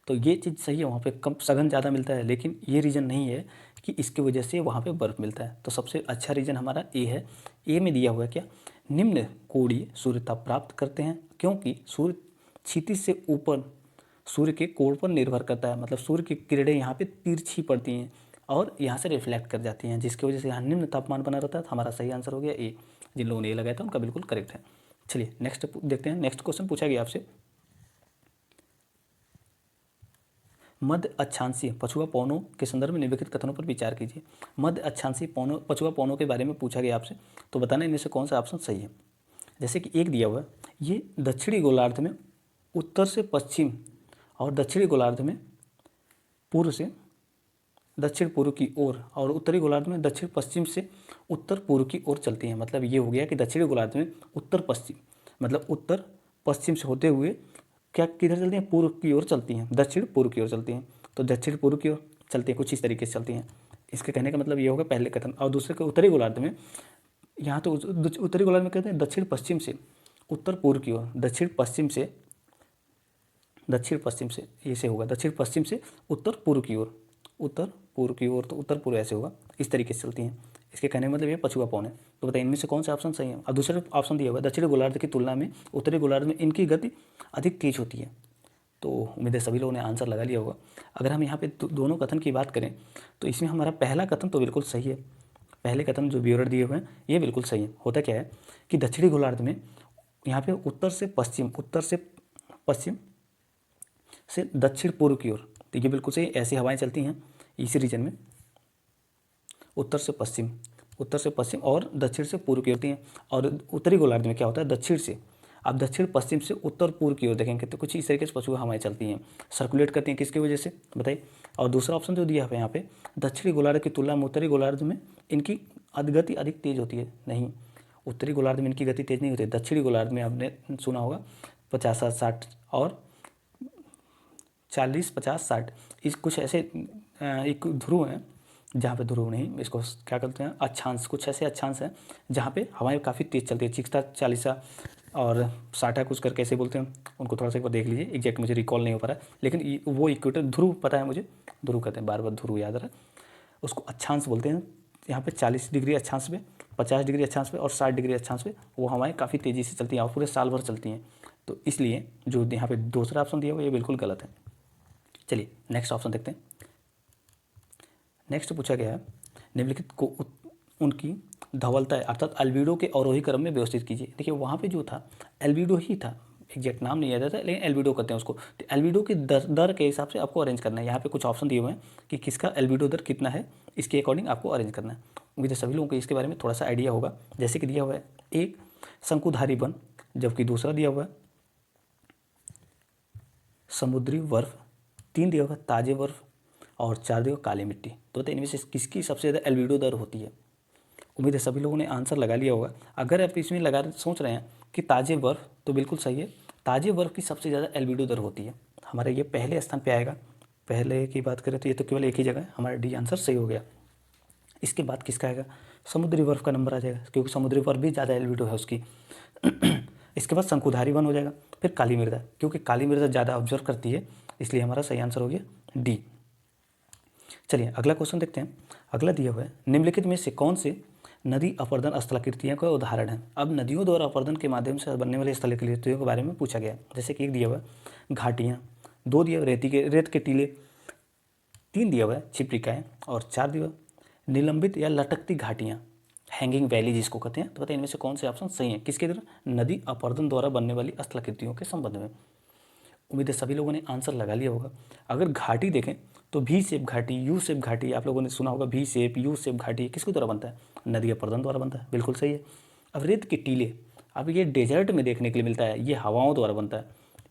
A: तो ये चीज़ सही है, वहाँ पे कम सघन ज़्यादा मिलता है, लेकिन ये रीज़न नहीं है कि इसकी वजह से वहाँ पे बर्फ़ मिलता है। तो सबसे अच्छा रीज़न हमारा ए है। ए में दिया हुआ है क्या, निम्न कोणीय सूर्यताप प्राप्त करते हैं क्योंकि सूर्य क्षितिज से ऊपर सूर्य के कोण पर निर्भर करता है, मतलब सूर्य की किरणें यहाँ पे तिरछी पड़ती हैं और यहाँ से रिफ्लेक्ट कर जाती हैं, जिसकी वजह से यहाँ निम्न तापमान बना रहता है। तो हमारा सही आंसर हो गया ए। जिन लोगों ने ए लगाया था उनका बिल्कुल करेक्ट है। चलिए नेक्स्ट देखते हैं, नेक्स्ट क्वेश्चन पूछा गया आपसे, मध्य अक्षांशीय पछुआ पवनों के संदर्भ में निम्नलिखित कथनों पर विचार कीजिए। मध्य अक्षांशीय पवनों, पछुआ पवनों के बारे में पूछा गया आपसे, तो बताना इनमें से कौन सा ऑप्शन सही है। जैसे कि एक दिया हुआ है, ये दक्षिणी गोलार्ध में उत्तर से पश्चिम और दक्षिणी गोलार्ध में पूर्व से दक्षिण पूर्व की ओर और उत्तरी गोलार्ध में दक्षिण पश्चिम से उत्तर पूर्व की ओर चलती हैं। मतलब ये हो गया कि दक्षिणी गोलार्ध में उत्तर पश्चिम, मतलब उत्तर पश्चिम से होते हुए क्या किधर चलती हैं, पूर्व की ओर चलती हैं, दक्षिण पूर्व की ओर चलती हैं। तो दक्षिण पूर्व की ओर चलती हैं, कुछ इस तरीके से चलती हैं। इसके कहने का मतलब ये होगा पहले कथन। और दूसरे के उत्तरी गोलार्ध में, यहाँ तो उत्तरी गोलार्ध में कहते हैं दक्षिण पश्चिम से उत्तर पूर्व की ओर, दक्षिण पश्चिम से ऐसे होगा, दक्षिण पश्चिम से उत्तर पूर्व की ओर, उत्तर पूर्व की ओर, तो उत्तर पूर्व ऐसे होगा, इस तरीके से चलती हैं। इसके कहने का मतलब ये पछुआ पवन है। तो बताइए इनमें से कौन सा ऑप्शन सही है। अब दूसरा ऑप्शन दिया हुआ है, दक्षिणी गोलार्ध की तुलना में उत्तरी गोलार्ध में इनकी गति अधिक तेज होती है। तो उम्मीद है सभी लोगों ने आंसर लगा लिया होगा। अगर हम यहाँ पे दोनों कथन की बात करें तो इसमें हमारा पहला कथन तो बिल्कुल सही है। पहले कथन जो विवरण दिए हुए हैं ये बिल्कुल सही है। होता क्या है कि दक्षिणी गोलार्ध में यहाँ पे उत्तर से पश्चिम से दक्षिण पूर्व की ओर, तो ये बिल्कुल सही, ऐसी हवाएं चलती हैं इसी रीजन में, उत्तर से पश्चिम और दक्षिण से पूर्व की होती हैं। और उत्तरी गोलार्ध में क्या होता है, दक्षिण से, आप दक्षिण पश्चिम से उत्तर पूर्व की ओर देखेंगे तो कुछ इस तरीके से पछुआ हवाएं चलती हैं, सर्कुलेट करती हैं, किसकी वजह से बताइए। और दूसरा ऑप्शन जो दिया है यहाँ पे, दक्षिणी गोलार्ध की तुलना में उत्तरी गोलार्ध में इनकी गति अधिक तेज होती है। नहीं, उत्तरी गोलार्ध में इनकी गति तेज नहीं होती। दक्षिणी गोलार्ध में आपने सुना होगा 50-60 और 40-50-60 इस कुछ ऐसे एक ध्रुव है जहाँ पे, ध्रुव नहीं, इसको क्या कहते हैं, अक्षांश, कुछ ऐसे अक्षांश हैं जहाँ पे हवाएं काफ़ी तेज़ चलती है, चिकता चालीसा और साठा कुछ करके ऐसे बोलते हैं उनको, थोड़ा सा एक बार देख लीजिए, एग्जैक्ट मुझे रिकॉल नहीं हो पा रहा है, लेकिन वो इक्वेटर ध्रुव पता है मुझे, ध्रुव कहते हैं, बार बार ध्रुव याद रहा, उसको अक्षांश बोलते हैं। यहाँ पे 40 डिग्री अक्षांश पे, 50 डिग्री अक्षांश पे और 60 डिग्री अक्षांश पे वो हवाएं काफ़ी तेज़ी से चलती हैं और पूरे साल भर चलती हैं। तो इसलिए जो यहाँ पे दूसरा ऑप्शन दिया हुआ ये बिल्कुल गलत है। चलिए नेक्स्ट ऑप्शन देखते हैं। नेक्स्ट पूछा गया है, निम्नलिखित को उनकी धवलता अर्थात अल्बिडो के अवरोही क्रम में व्यवस्थित कीजिए। देखिए वहाँ पे जो था एल्बिडो ही था, एग्जैक्ट नाम नहीं याद आता, लेकिन एल्बिडो कहते हैं उसको। तो एल्बिडो के दर के हिसाब से आपको अरेंज करना है। यहाँ पे कुछ ऑप्शन दिए हुए हैं कि किसका एल्बिडो दर कितना है, इसके अकॉर्डिंग आपको अरेंज करना है। उम्मीद है सभी लोगों को इसके बारे में थोड़ा सा आइडिया होगा। जैसे कि दिया हुआ है एक शंकुधारी वन, जबकि दूसरा दिया हुआ है समुद्री बर्फ, 3 दिया हुआ है ताजे बर्फ और 4 दिया हुआ काली मिट्टी। तो इनमें से किसकी सबसे ज़्यादा एल्बिडो दर होती है? उम्मीद है सभी लोगों ने आंसर लगा लिया होगा। अगर आप इसमें लगा सोच रहे हैं कि ताजे बर्फ, तो बिल्कुल सही है, ताजे बर्फ की सबसे ज़्यादा एल्बिडो दर होती है। हमारे ये पहले स्थान पे आएगा। पहले की बात करें तो ये तो केवल एक ही जगह है, हमारा डी आंसर सही हो गया। इसके बाद किसका आएगा? समुद्री बर्फ का नंबर आ जाएगा, क्योंकि समुद्री बर्फ भी ज़्यादा एल्बिडो है उसकी। इसके बाद शंकुधारी वन हो जाएगा, फिर काली मृदा, क्योंकि काली मृदा ज़्यादा ऑब्जर्व करती है, इसलिए हमारा सही आंसर हो गया डी। चलिए अगला क्वेश्चन देखते हैं। अगला दिया हुआ है, निम्नलिखित में से कौन से नदी अपर्दन स्थलाकृतियों का उदाहरण है? अब नदियों द्वारा अपर्दन के माध्यम से बनने वाली स्थलाकृतियों के बारे में पूछा गया है। जैसे कि एक दिया हुआ है घाटियाँ, 2 दिया हुआ रेत के टीले, 3 दिया हुआ है छिप्रिकाएँ और 4 दिया हुआ निलंबित या लटकती घाटियाँ, हैंगिंग वैली जिसको कहते हैं। तो बताइए इनमें से कौन से ऑप्शन सही हैं किसके द्वारा? नदी अपर्दन द्वारा बनने वाली स्थलाकृतियों के संबंध में। उम्मीद है सभी लोगों ने आंसर लगा लिया होगा। अगर घाटी देखें तो भी शेप घाटी, यू शेप घाटी, आप लोगों ने सुना होगा भी शेप, यू शेप घाटी किसके द्वारा बनता है? नदी अपर्दन द्वारा बनता है, बिल्कुल सही है। अब रेत के टीले, अब ये डेजर्ट में देखने के लिए मिलता है, ये हवाओं द्वारा बनता है,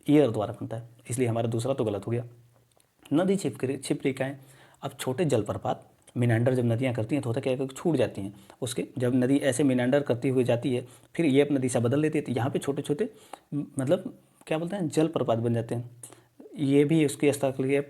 A: एयर द्वारा बनता है, इसलिए हमारा दूसरा तो गलत हो गया। नदी छिपरेखाएँ, अब छोटे जलप्रपात, मिनांडर जब नदियाँ करती हैं तो होता क्या है कि छूट जाती हैं उसके, जब नदी ऐसे मिनांडर करती हुई जाती है फिर ये अपना दिशा बदल लेती है, तो यहाँ पे छोटे छोटे मतलब क्या बोलते हैं जलप्रपात बन जाते हैं। ये भी उसकी स्थलीय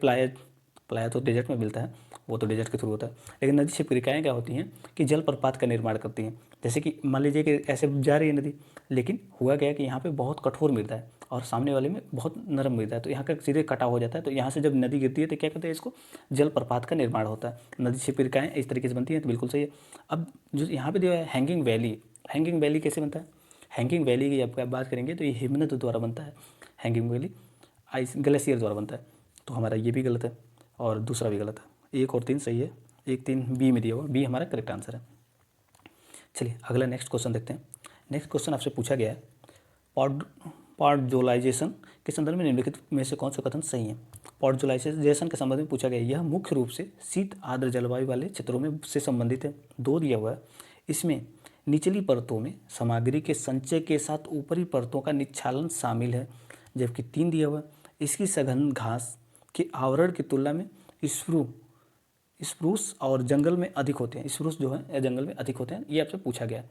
A: प्लाया तो डेजर्ट में मिलता है, वो तो डेजर्ट के थ्रू होता है, लेकिन नदी छिपरिकाएँ क्या होती हैं कि जलप्रपात का निर्माण करती हैं। जैसे कि मान लीजिए कि ऐसे जा रही है नदी, लेकिन हुआ क्या है कि यहाँ पे बहुत कठोर मृदा है और सामने वाले में बहुत नरम मृदा है, तो यहाँ का सीधे कटाव हो जाता है, तो यहाँ से जब नदी गिरती है तो क्या कहते हैं इसको? जलप्रपात का निर्माण होता है। नदी छिपरिकाएँ इस तरीके से बनती हैं, तो बिल्कुल सही है। अब जो यहाँ पे दिया है हैंगिंग वैली, हैंगिंग वैली कैसे बनता है? हैंगिंग वैली की आप बात करेंगे तो ये हिमनद द्वारा बनता है, हैंगिंग वैली आइस ग्लेशियर द्वारा बनता है, तो हमारा ये भी गलत है और दूसरा भी गलत है। 1 और 3 सही है, 1 3 बी में दिया हुआ, बी हमारा करेक्ट आंसर है। चलिए अगला नेक्स्ट क्वेश्चन देखते हैं। नेक्स्ट क्वेश्चन आपसे पूछा गया है पॉडजोलाइजेशन के संदर्भ में निम्नलिखित में से कौन सा कथन सही है? पॉडजोलाइजेशन के संबंध में पूछा गया है, यह मुख्य रूप से शीत आर्द्र जलवायु वाले क्षेत्रों में से संबंधित है। 2 दिया हुआ है, इसमें निचली परतों में सामग्री के संचय के साथ ऊपरी परतों का निच्छालन शामिल है, जबकि 3 दिया हुआ है, इसकी सघन घास के आवरण की तुलना में स्प्रूस और जंगल में अधिक होते हैं, स्प्रूस जो है जंगल में अधिक होते हैं, ये आपसे पूछा गया है।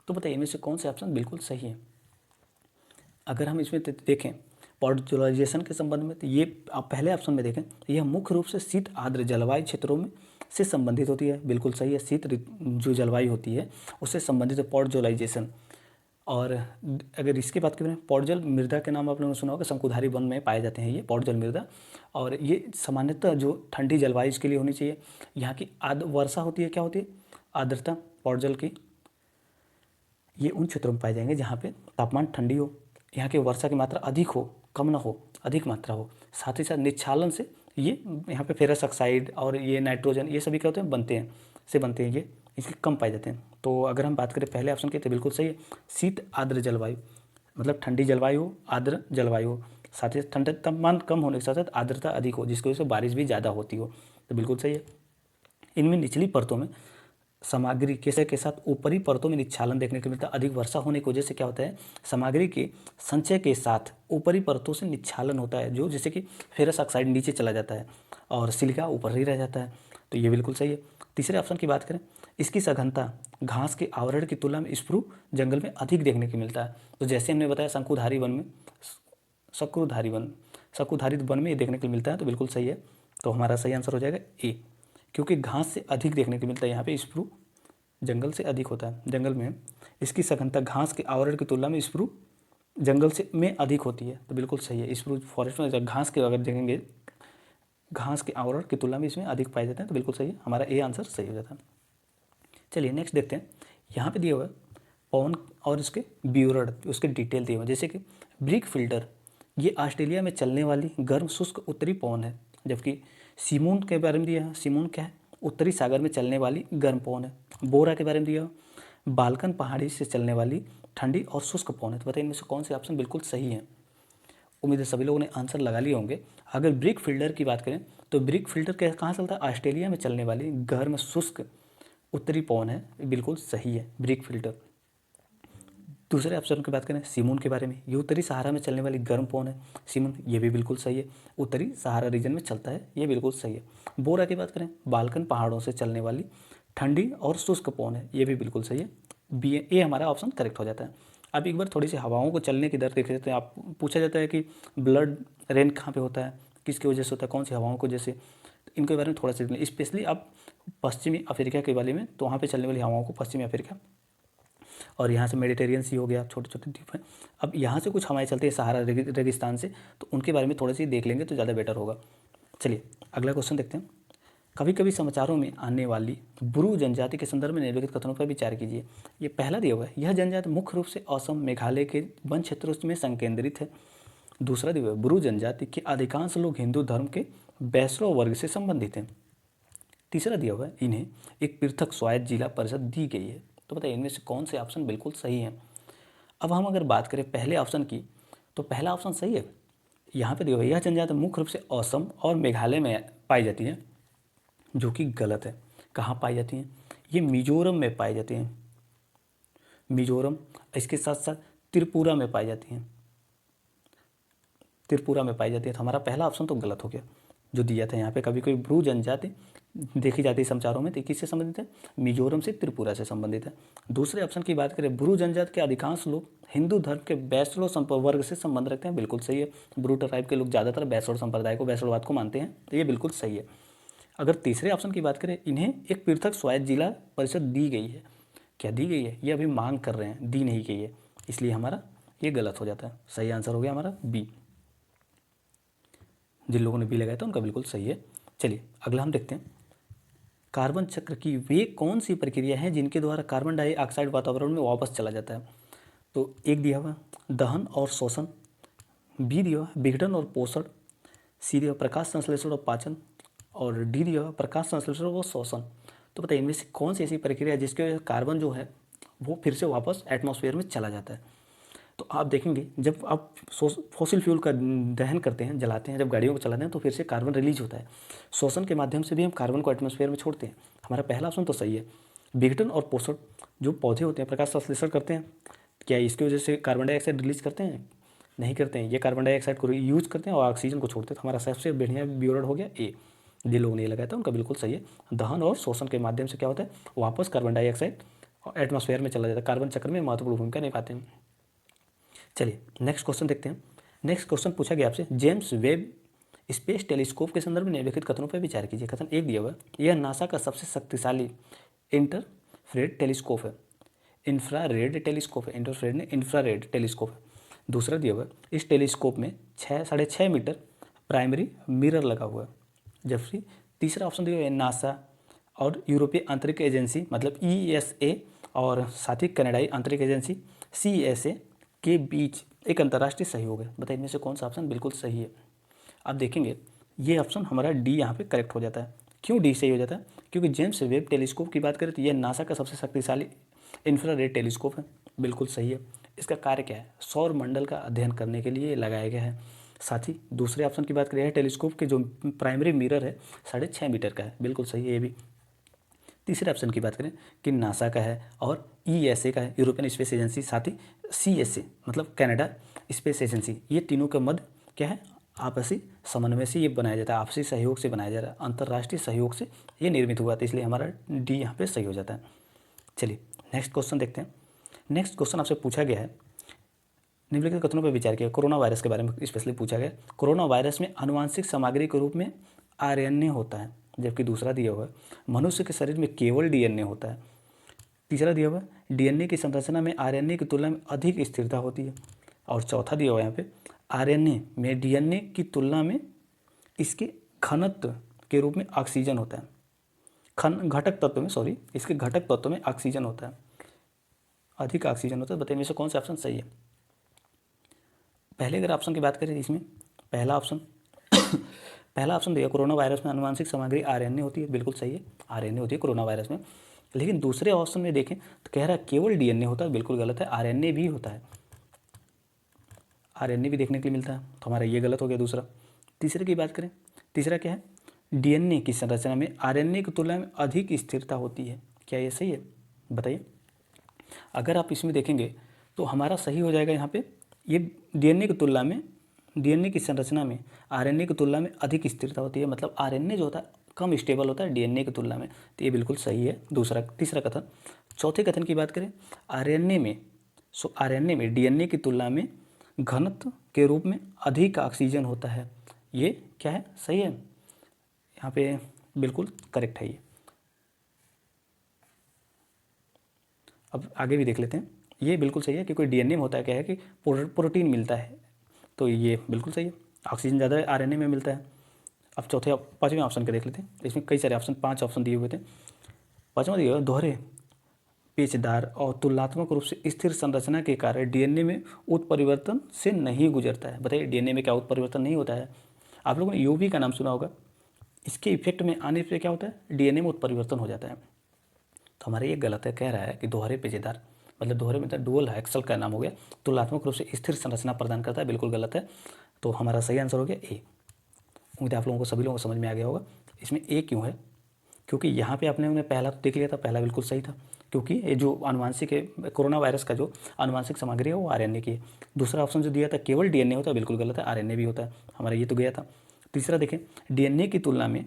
A: तो बताइए इनमें से कौन से ऑप्शन बिल्कुल सही है? अगर हम इसमें देखें पॉडजोलाइजेशन के संबंध में, तो ये आप पहले ऑप्शन में देखें तो यह मुख्य रूप से शीत आर्द्र जलवायु क्षेत्रों में से संबंधित होती है, बिल्कुल सही है। शीत जो जलवायु होती है उससे संबंधित है पॉडजोलाइजेशन। और अगर इसकी बात करें पॉडजल मृदा के नाम आप लोगों ने सुना होगा, शंकुधारी वन में पाए जाते हैं ये पॉडजल मृदा, और ये सामान्यतः जो ठंडी जलवायु इसके लिए होनी चाहिए। यहाँ की वर्षा होती है, क्या होती है? आर्द्रता पॉडजल की, ये उन क्षेत्रों में पाए जाएंगे जहाँ पे तापमान ठंडी हो, यहाँ की वर्षा की मात्रा अधिक हो, कम ना हो, अधिक मात्रा हो, साथ ही साथ निच्छालन से ये यहाँ पे फेरस ऑक्साइड और ये नाइट्रोजन ये सभी क्या होते हैं बनते हैं ये इसके कम पाए जाते हैं। तो अगर हम बात करें पहले ऑप्शन की तो बिल्कुल सही है, शीत आर्द्र जलवायु, मतलब ठंडी जलवायु हो, आर्द्र जलवायु हो, साथ ही ठंडा तापमान कम होने के साथ साथ आर्द्रता अधिक हो, जिसकी वजह से बारिश भी ज़्यादा होती हो, तो बिल्कुल सही है। इनमें निचली परतों में सामग्री के साथ ऊपरी परतों में निच्छालन देखने को मिलता है। अधिक वर्षा होने की वजह से क्या होता है, सामग्री के संचय के साथ ऊपरी परतों से निच्छालन होता है, जो जैसे कि फेरस ऑक्साइड नीचे चला जाता है और सिलिका ऊपर ही रह जाता है, तो ये बिल्कुल सही है। तीसरे ऑप्शन की बात करें, इसकी सघनता घास के आवरण की तुलना में स्प्रू जंगल में अधिक देखने को मिलता है, तो जैसे हमने बताया शंकुधारी वन में ये देखने को मिलता है, तो बिल्कुल सही है। तो हमारा सही आंसर हो जाएगा ए, क्योंकि घास से अधिक देखने को मिलता है यहाँ पे स्प्रू जंगल से अधिक होता है। जंगल में इसकी सघनता घास के आवरण की तुलना में स्प्रू जंगल से में अधिक होती है, तो बिल्कुल सही है। स्प्रू फॉरेस्ट में घास के अगर देखेंगे घास के आवरण की तुलना में इसमें अधिक पाए जाते हैं, तो बिल्कुल सही है, हमारा ए आंसर सही हो जाता है। चलिए नेक्स्ट देखते हैं। यहाँ पे दिया हुआ है पवन और इसके विवरण, उसके डिटेल दिए हुए हैं। जैसे कि ब्रिक फिल्टर ये ऑस्ट्रेलिया में चलने वाली गर्म शुष्क उत्तरी पवन है, जबकि सिमून के बारे में दिया है। सिमून क्या है? उत्तरी सागर में चलने वाली गर्म पवन है। बोरा के बारे में दिया है बाल्कन पहाड़ी से चलने वाली ठंडी और शुष्क पवन है। तो बताइए इनमें से कौन से ऑप्शन बिल्कुल सही है? उम्मीद है सभी लोगों ने आंसर लगा लिए होंगे। अगर ब्रिक फिल्टर की बात करें तो ब्रिक फिल्टर कहाँ चलता है? ऑस्ट्रेलिया में चलने वाली गर्म शुष्क उत्तरी पवन है, बिल्कुल सही है ब्रिक फिल्टर। दूसरे ऑप्शन की बात करें सिमून के बारे में, ये उत्तरी सहारा में चलने वाली गर्म पवन है। सिमून ये भी बिल्कुल सही है, उत्तरी सहारा रीजन में चलता है, ये बिल्कुल सही है। बोरा की बात करें बाल्कन पहाड़ों से चलने वाली ठंडी और शुष्क पवन है, ये भी बिल्कुल सही है। बी ए हमारा ऑप्शन करेक्ट हो जाता है। अब एक बार थोड़ी सी हवाओं को चलने की दर देख लेते हैं। आप पूछा जाता है कि ब्लड रेन कहाँ पे होता है, किसकी वजह से होता है, कौन सी हवाओं को, जैसे इनके बारे में थोड़ा सा स्पेशली आप पश्चिमी अफ्रीका के बारे में, तो वहाँ पे चलने वाली हवाओं को पश्चिमी अफ्रीका और यहाँ से मेडिटेरियन सी हो गया, छोटे छोटे द्वीप हैं। अब यहाँ से कुछ हवाएं चलती है सहारा रेगिस्तान से, तो उनके बारे में थोड़ी सी देख लेंगे तो ज़्यादा बेटर होगा। चलिए अगला क्वेश्चन देखते हैं। कभी कभी समाचारों में आने वाली ब्रू जनजाति के संदर्भ में निम्नलिखित कथनों पर विचार कीजिए। ये पहला दिया हुआ है, यह जनजाति मुख्य रूप से असम मेघालय के वन क्षेत्रों में संकेंद्रित है। दूसरा दिया हुआ है ब्रू जनजाति के अधिकांश लोग हिंदू धर्म के वैष्णव वर्ग से संबंधित हैं। तीसरा दिया हुआ है इन्हें एक पृथक स्वायत्त जिला परिषद दी गई है। तो बताइए इनमें से कौन से ऑप्शन बिल्कुल सही हैं? अब हम अगर बात करें पहले ऑप्शन की, तो पहला ऑप्शन सही है। यहाँ पे दिया हुआ है यह जनजाति मुख्य रूप से असम और मेघालय में पाई जाती है, जो कि गलत है। कहाँ पाई जाती हैं? ये मिजोरम में पाई जाती हैं। मिजोरम, इसके साथ साथ त्रिपुरा में पाई जाती हैं। त्रिपुरा में पाई जाती है, तो हमारा पहला ऑप्शन तो गलत हो गया जो दिया था यहाँ पे। कभी कोई ब्रू जनजाति देखी जाती है समाचारों में, तो किससे संबंधित है? मिजोरम से त्रिपुरा से संबंधित है। दूसरे ऑप्शन की बात करें ब्रू जनजाति के अधिकांश लोग हिंदू धर्म के वैष्णव वर्ग से संबंध रखते हैं, बिल्कुल सही है। ब्रू ट्राइब के लोग ज़्यादातर वैष्णव संप्रदाय को, वैष्णववाद को मानते हैं, तो ये बिल्कुल सही है। अगर तीसरे ऑप्शन की बात करें इन्हें एक पृथक स्वायत्त जिला परिषद दी गई है, क्या दी गई है? ये अभी मांग कर रहे हैं, दी नहीं गई है, इसलिए हमारा ये गलत हो जाता है। सही आंसर हो गया हमारा बी। जिन लोगों ने बी लगाया था उनका बिल्कुल सही है। चलिए अगला हम देखते हैं। कार्बन चक्र की वे कौन सी प्रक्रिया है जिनके द्वारा कार्बन डाइऑक्साइड वातावरण में वापस चला जाता है? तो एक दिया हुआ दहन और शोषण, बी दिया हुआ विघटन और पोषण, सी दिया प्रकाश संश्लेषण और पाचन, और डी दिया हुआ प्रकाश संश्लेषण और शोषण। तो बताइए इनमें से कौन सी ऐसी प्रक्रिया है जिसके वजह से कार्बन जो है वो फिर से वापस एटमॉस्फेयर में चला जाता है? तो आप देखेंगे जब आप फॉसिल फ्यूल का दहन करते हैं, जलाते हैं, जब गाड़ियों को चलाते हैं, तो फिर से कार्बन रिलीज होता है। शोषण के माध्यम से भी हम कार्बन को एटमॉस्फेयर में छोड़ते हैं। हमारा पहला ऑप्शन तो सही है। विघटन और पोषण, जो पौधे होते हैं प्रकाश संश्लेषण करते हैं, क्या इसकी वजह से कार्बन डाइऑक्साइड रिलीज करते हैं? नहीं करते हैं। ये कार्बन डाइऑक्साइड को यूज करते हैं और ऑक्सीजन को छोड़ते हैं। तो हमारा सबसे बढ़िया विवरण हो गया ए। जिन लोगों ने लगाया था उनका बिल्कुल सही है। दहन और शोषण के माध्यम से क्या होता है, वापस कार्बन डाइऑक्साइड एटमॉस्फेयर में चला जाता है। कार्बन चक्र में महत्वपूर्ण भूमिका निभाते हैं। चलिए नेक्स्ट क्वेश्चन देखते हैं। नेक्स्ट क्वेश्चन पूछा गया आपसे जेम्स वेब स्पेस टेलीस्कोप के संदर्भ में निम्नलिखित कथनों पर विचार कीजिए। कथन एक दिया हुआ यह नासा का सबसे शक्तिशाली इंटरफ्रेड टेलीस्कोप है। इंफ्रारेड टेलीस्कोप है, इंटरफ्रेड ने इंफ्रारेड टेलीस्कोप है। दूसरा दिया हुआ इस टेलीस्कोप में 6.5 मीटर प्राइमरी मिरर लगा हुआ है। जबकि तीसरा ऑप्शन दिया हुआ है नासा और यूरोपीय अंतरिक्ष एजेंसी मतलब ESA और साथ ही कनाडाई अंतरिक्ष एजेंसी CSA के बीच एक अंतर्राष्ट्रीय सहयोग है। बताइए इनमें से कौन सा ऑप्शन बिल्कुल सही है? आप देखेंगे ये ऑप्शन हमारा डी यहाँ पे करेक्ट हो जाता है। क्यों डी सही हो जाता है? क्योंकि जेम्स वेब टेलीस्कोप की बात करें तो यह नासा का सबसे शक्तिशाली इंफ्रारेड टेलीस्कोप है, बिल्कुल सही है। इसका कार्य क्या है? सौर मंडल का अध्ययन करने के लिए लगाया गया है। साथ ही दूसरे ऑप्शन की बात करें टेलीस्कोप के जो प्राइमरी मिरर है 6.5 मीटर का है, बिल्कुल सही है ये भी। तीसरे ऑप्शन की बात करें कि नासा का है और ESA का है, यूरोपियन स्पेस एजेंसी, साथ ही CSA मतलब कनाडा स्पेस एजेंसी, ये तीनों का मध्य क्या है? आपसी समन्वय से ये बनाया जाता है, आपसी सहयोग से बनाया जा रहा है, अंतर्राष्ट्रीय सहयोग से ये निर्मित हुआ था, इसलिए हमारा डी यहाँ पे सही हो जाता है। चलिए नेक्स्ट क्वेश्चन देखते हैं। नेक्स्ट क्वेश्चन आपसे पूछा गया है निम्नलिखित कथनों पर विचार किया। कोरोना वायरस के बारे में स्पेशली पूछा गया। कोरोना वायरस में आनुवांशिक सामग्री के रूप में आरएनए होता है, जबकि दूसरा दिया हुआ है मनुष्य के शरीर में केवल डीएनए होता है। तीसरा दिया हुआ है डीएनए की संरचना में आरएनए की तुलना में अधिक स्थिरता होती है। और चौथा दिया हुआ है यहाँ पे आरएनए में डीएनए की तुलना में इसके घनत्व के रूप में ऑक्सीजन होता है। इसके घटक तत्व में ऑक्सीजन होता है, अधिक ऑक्सीजन होता है। बताइए इनमें से कौन सा ऑप्शन सही है। पहले अगर ऑप्शन की बात करें इसमें पहला ऑप्शन दिया कोरोना वायरस में आनुवांशिक सामग्री आरएनए होती है, बिल्कुल सही है, आरएनए होती है कोरोना वायरस में। लेकिन दूसरे ऑप्शन में देखें तो कह रहा है केवल डीएनए होता है, बिल्कुल गलत है, आरएनए भी होता है, आरएनए भी देखने के लिए मिलता है, तो हमारा ये गलत हो गया दूसरा। तीसरे की बात करें, तीसरा क्या है डीएनए की संरचना में आरएनए की तुलना में अधिक स्थिरता होती है, क्या ये सही है बताइए। अगर आप इसमें देखेंगे तो हमारा सही हो जाएगा यहाँ पे ये डीएनए की संरचना में आरएनए की तुलना में अधिक स्थिरता होती है, मतलब आरएनए जो होता है कम स्टेबल होता है डीएनए की तुलना में, तो ये बिल्कुल सही है तीसरा कथन। चौथे कथन की बात करें आरएनए में डीएनए की तुलना में घनत्व के रूप में अधिक ऑक्सीजन होता है, ये क्या है सही है, यहाँ पे बिल्कुल करेक्ट है ये। अब आगे भी देख लेते हैं, ये बिल्कुल सही है क्योंकि डीएनए में होता है क्या है कि प्रोटीन मिलता है, तो ये बिल्कुल सही है, ऑक्सीजन ज़्यादा आरएनए में मिलता है। अब पाँचवें ऑप्शन का देख लेते हैं, इसमें कई सारे ऑप्शन 5 ऑप्शन दिए हुए थे। पाँचवा दिया हुआ दोहरे पेचदार और तुलनात्मक रूप से स्थिर संरचना के कारण डीएनए में उत्परिवर्तन से नहीं गुजरता है। बताइए डीएनए में क्या उत्परिवर्तन नहीं होता है। आप लोगों ने यूवी का नाम सुना होगा, इसके इफेक्ट में आने पे क्या होता है डीएनए में उत्परिवर्तन हो जाता है, तो हमारा ये गलत है। कह रहा है कि दोहरे पेचदार मतलब दोहरे मतलब डुअल हेक्सल का नाम हो गया, तुलनात्मक रूप से स्थिर संरचना प्रदान करता है, बिल्कुल गलत है, तो हमारा सही आंसर हो गया ए। उम्मीद है आप लोगों को सभी लोगों को समझ में आ गया होगा। इसमें ए क्यों है, क्योंकि यहाँ पे आपने पहला तो देख लिया था, पहला बिल्कुल सही था क्योंकि ये जो आनुवांशिक है कोरोना वायरस का जो आनुवांशिक सामग्री है वो आरएनए की है। दूसरा ऑप्शन जो दिया था केवल डीएनए होता है, बिल्कुल गलत है, आरएनए भी होता है, हमारा ये तो गया था। तीसरा देखें डीएनए की तुलना में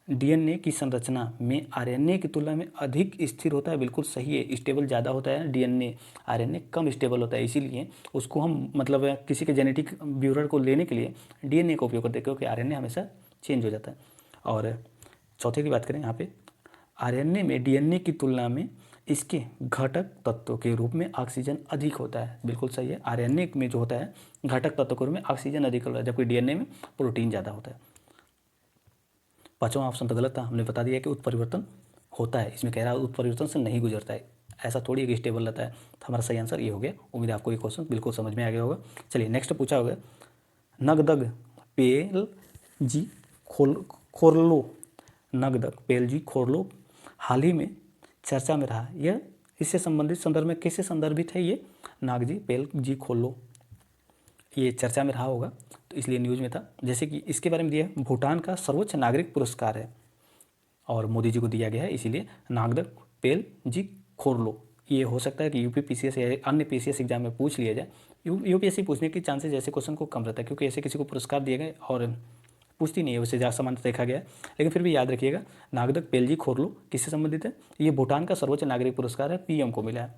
A: डीएनए की संरचना में आरएनए की तुलना में अधिक स्थिर होता है, बिल्कुल सही है, स्टेबल ज़्यादा होता है डीएनए, आरएनए कम स्टेबल होता है, इसीलिए उसको हम मतलब किसी के जेनेटिक ब्यूरर को लेने के लिए डीएनए का उपयोग करते हैं क्योंकि आरएनए हमेशा चेंज हो जाता है। और चौथे की बात करें यहाँ पे आरएनए में डीएनए की तुलना में इसके घटक तत्व के रूप में ऑक्सीजन अधिक होता है, बिल्कुल सही है, आरएनए में जो होता है घटक तत्व के रूप में ऑक्सीजन अधिक होता है जबकि डीएनए में प्रोटीन ज़्यादा होता है। पाँचवां ऑप्शन तो गलत था, हमने बता दिया कि उत्परिवर्तन होता है, इसमें कह रहा है उत्परिवर्तन से नहीं गुजरता है, ऐसा थोड़ी एक स्टेबल रहता है, तो हमारा सही आंसर ये हो गया। उम्मीद है आपको ये क्वेश्चन बिल्कुल समझ में आ गया होगा। चलिए नेक्स्ट पूछा होगा नगदग पेल जी खोरलो नगदग पेल जी खोरलो हाल ही में चर्चा में रहा, यह इससे संबंधित संदर्भ में किससे संदर्भित है, ये नागजी पेल जी खोलो, ये चर्चा में रहा होगा तो इसलिए न्यूज़ में था। जैसे कि इसके बारे में दिया है भूटान का सर्वोच्च नागरिक पुरस्कार है और मोदी जी को दिया गया है, इसीलिए नागदक पेल जी खोरलो। ये हो सकता है कि यूपी पीसीएस या अन्य पीसीएस एग्जाम में पूछ लिया जाए, यूपीएससी पूछने के चांसेस ऐसे क्वेश्चन को कम रहता है क्योंकि ऐसे किसी को पुरस्कार दिए गए और पूछती नहीं है, वैसे ज़्यादा सामान्य देखा गया है। लेकिन फिर भी याद रखिएगा नागदक पेल जी खोरलो किससे संबंधित है, ये भूटान का सर्वोच्च नागरिक पुरस्कार है, पीएम को मिला है,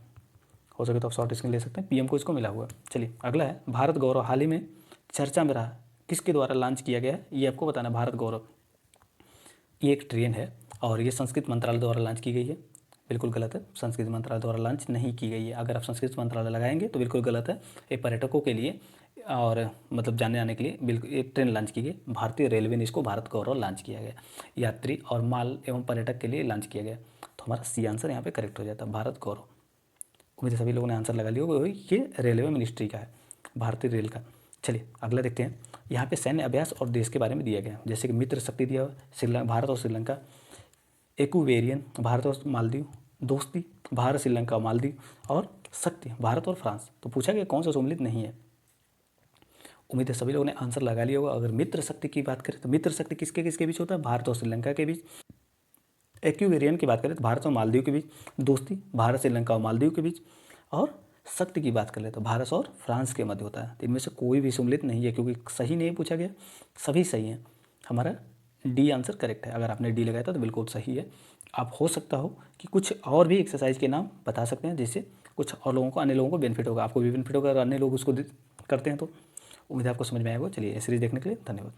A: हो सके तो आप शॉर्ट स्क्रीन ले सकते हैं, पीएम को इसको मिला हुआ है। चलिए अगला है भारत गौरव हाल ही में चर्चा में रहा, किसके द्वारा लॉन्च किया गया है ये आपको बताना है। भारत गौरव ये एक ट्रेन है और ये संस्कृत मंत्रालय द्वारा लॉन्च की गई है, बिल्कुल गलत है, संस्कृत मंत्रालय द्वारा लॉन्च नहीं की गई है। अगर आप संस्कृत मंत्रालय लगाएंगे तो बिल्कुल गलत है, ये पर्यटकों के लिए और मतलब जाने आने के लिए बिल्कुल ये ट्रेन लॉन्च की गई, भारतीय रेलवे ने इसको भारत गौरव लॉन्च किया गया, यात्री और माल एवं पर्यटक के लिए लॉन्च किया गया, तो हमारा सी आंसर यहाँ पे करेक्ट हो जाता है भारत गौरव। उम्मीद है सभी लोगों ने आंसर लगा लिया होगा, ये रेलवे मिनिस्ट्री का है, भारतीय रेल का। चलिए अगला देखते हैं, यहाँ पे सैन्य अभ्यास और देश के बारे में दिया गया है, जैसे कि मित्र शक्ति दिया हुआ श्रीलंका भारत और श्रीलंका, एक्वेरियन भारत और मालदीव, दोस्ती भारत श्रीलंका और मालदीव और शक्ति भारत और फ्रांस। तो पूछा गया कौन सा सम्मिलित नहीं है। उम्मीद है सभी लोगों ने आंसर लगा लिया होगा। अगर मित्र शक्ति की बात करें तो मित्र शक्ति किसके किसके बीच होता है, भारत और श्रीलंका के बीच। एक्वेरियन की बात करें तो भारत और मालदीव के बीच, दोस्ती भारत श्रीलंका और मालदीव के बीच, और शक्ति की बात कर ले तो भारत और फ्रांस के मध्य होता है। तो इनमें से कोई भी सम्मिलित नहीं है क्योंकि सही नहीं पूछा गया, सभी सही हैं। हमारा डी आंसर करेक्ट है, अगर आपने डी लगाया था तो बिल्कुल सही है। आप हो सकता हो कि कुछ और भी एक्सरसाइज के नाम बता सकते हैं जिससे कुछ और लोगों को, अन्य लोगों को बेनिफिट होगा, आपको भी बेनिफिट होगा अगर अन्य लोग उसको करते हैं तो। उम्मीद है आपको समझ में आएगा। चलिए सीरीज देखने के लिए धन्यवाद।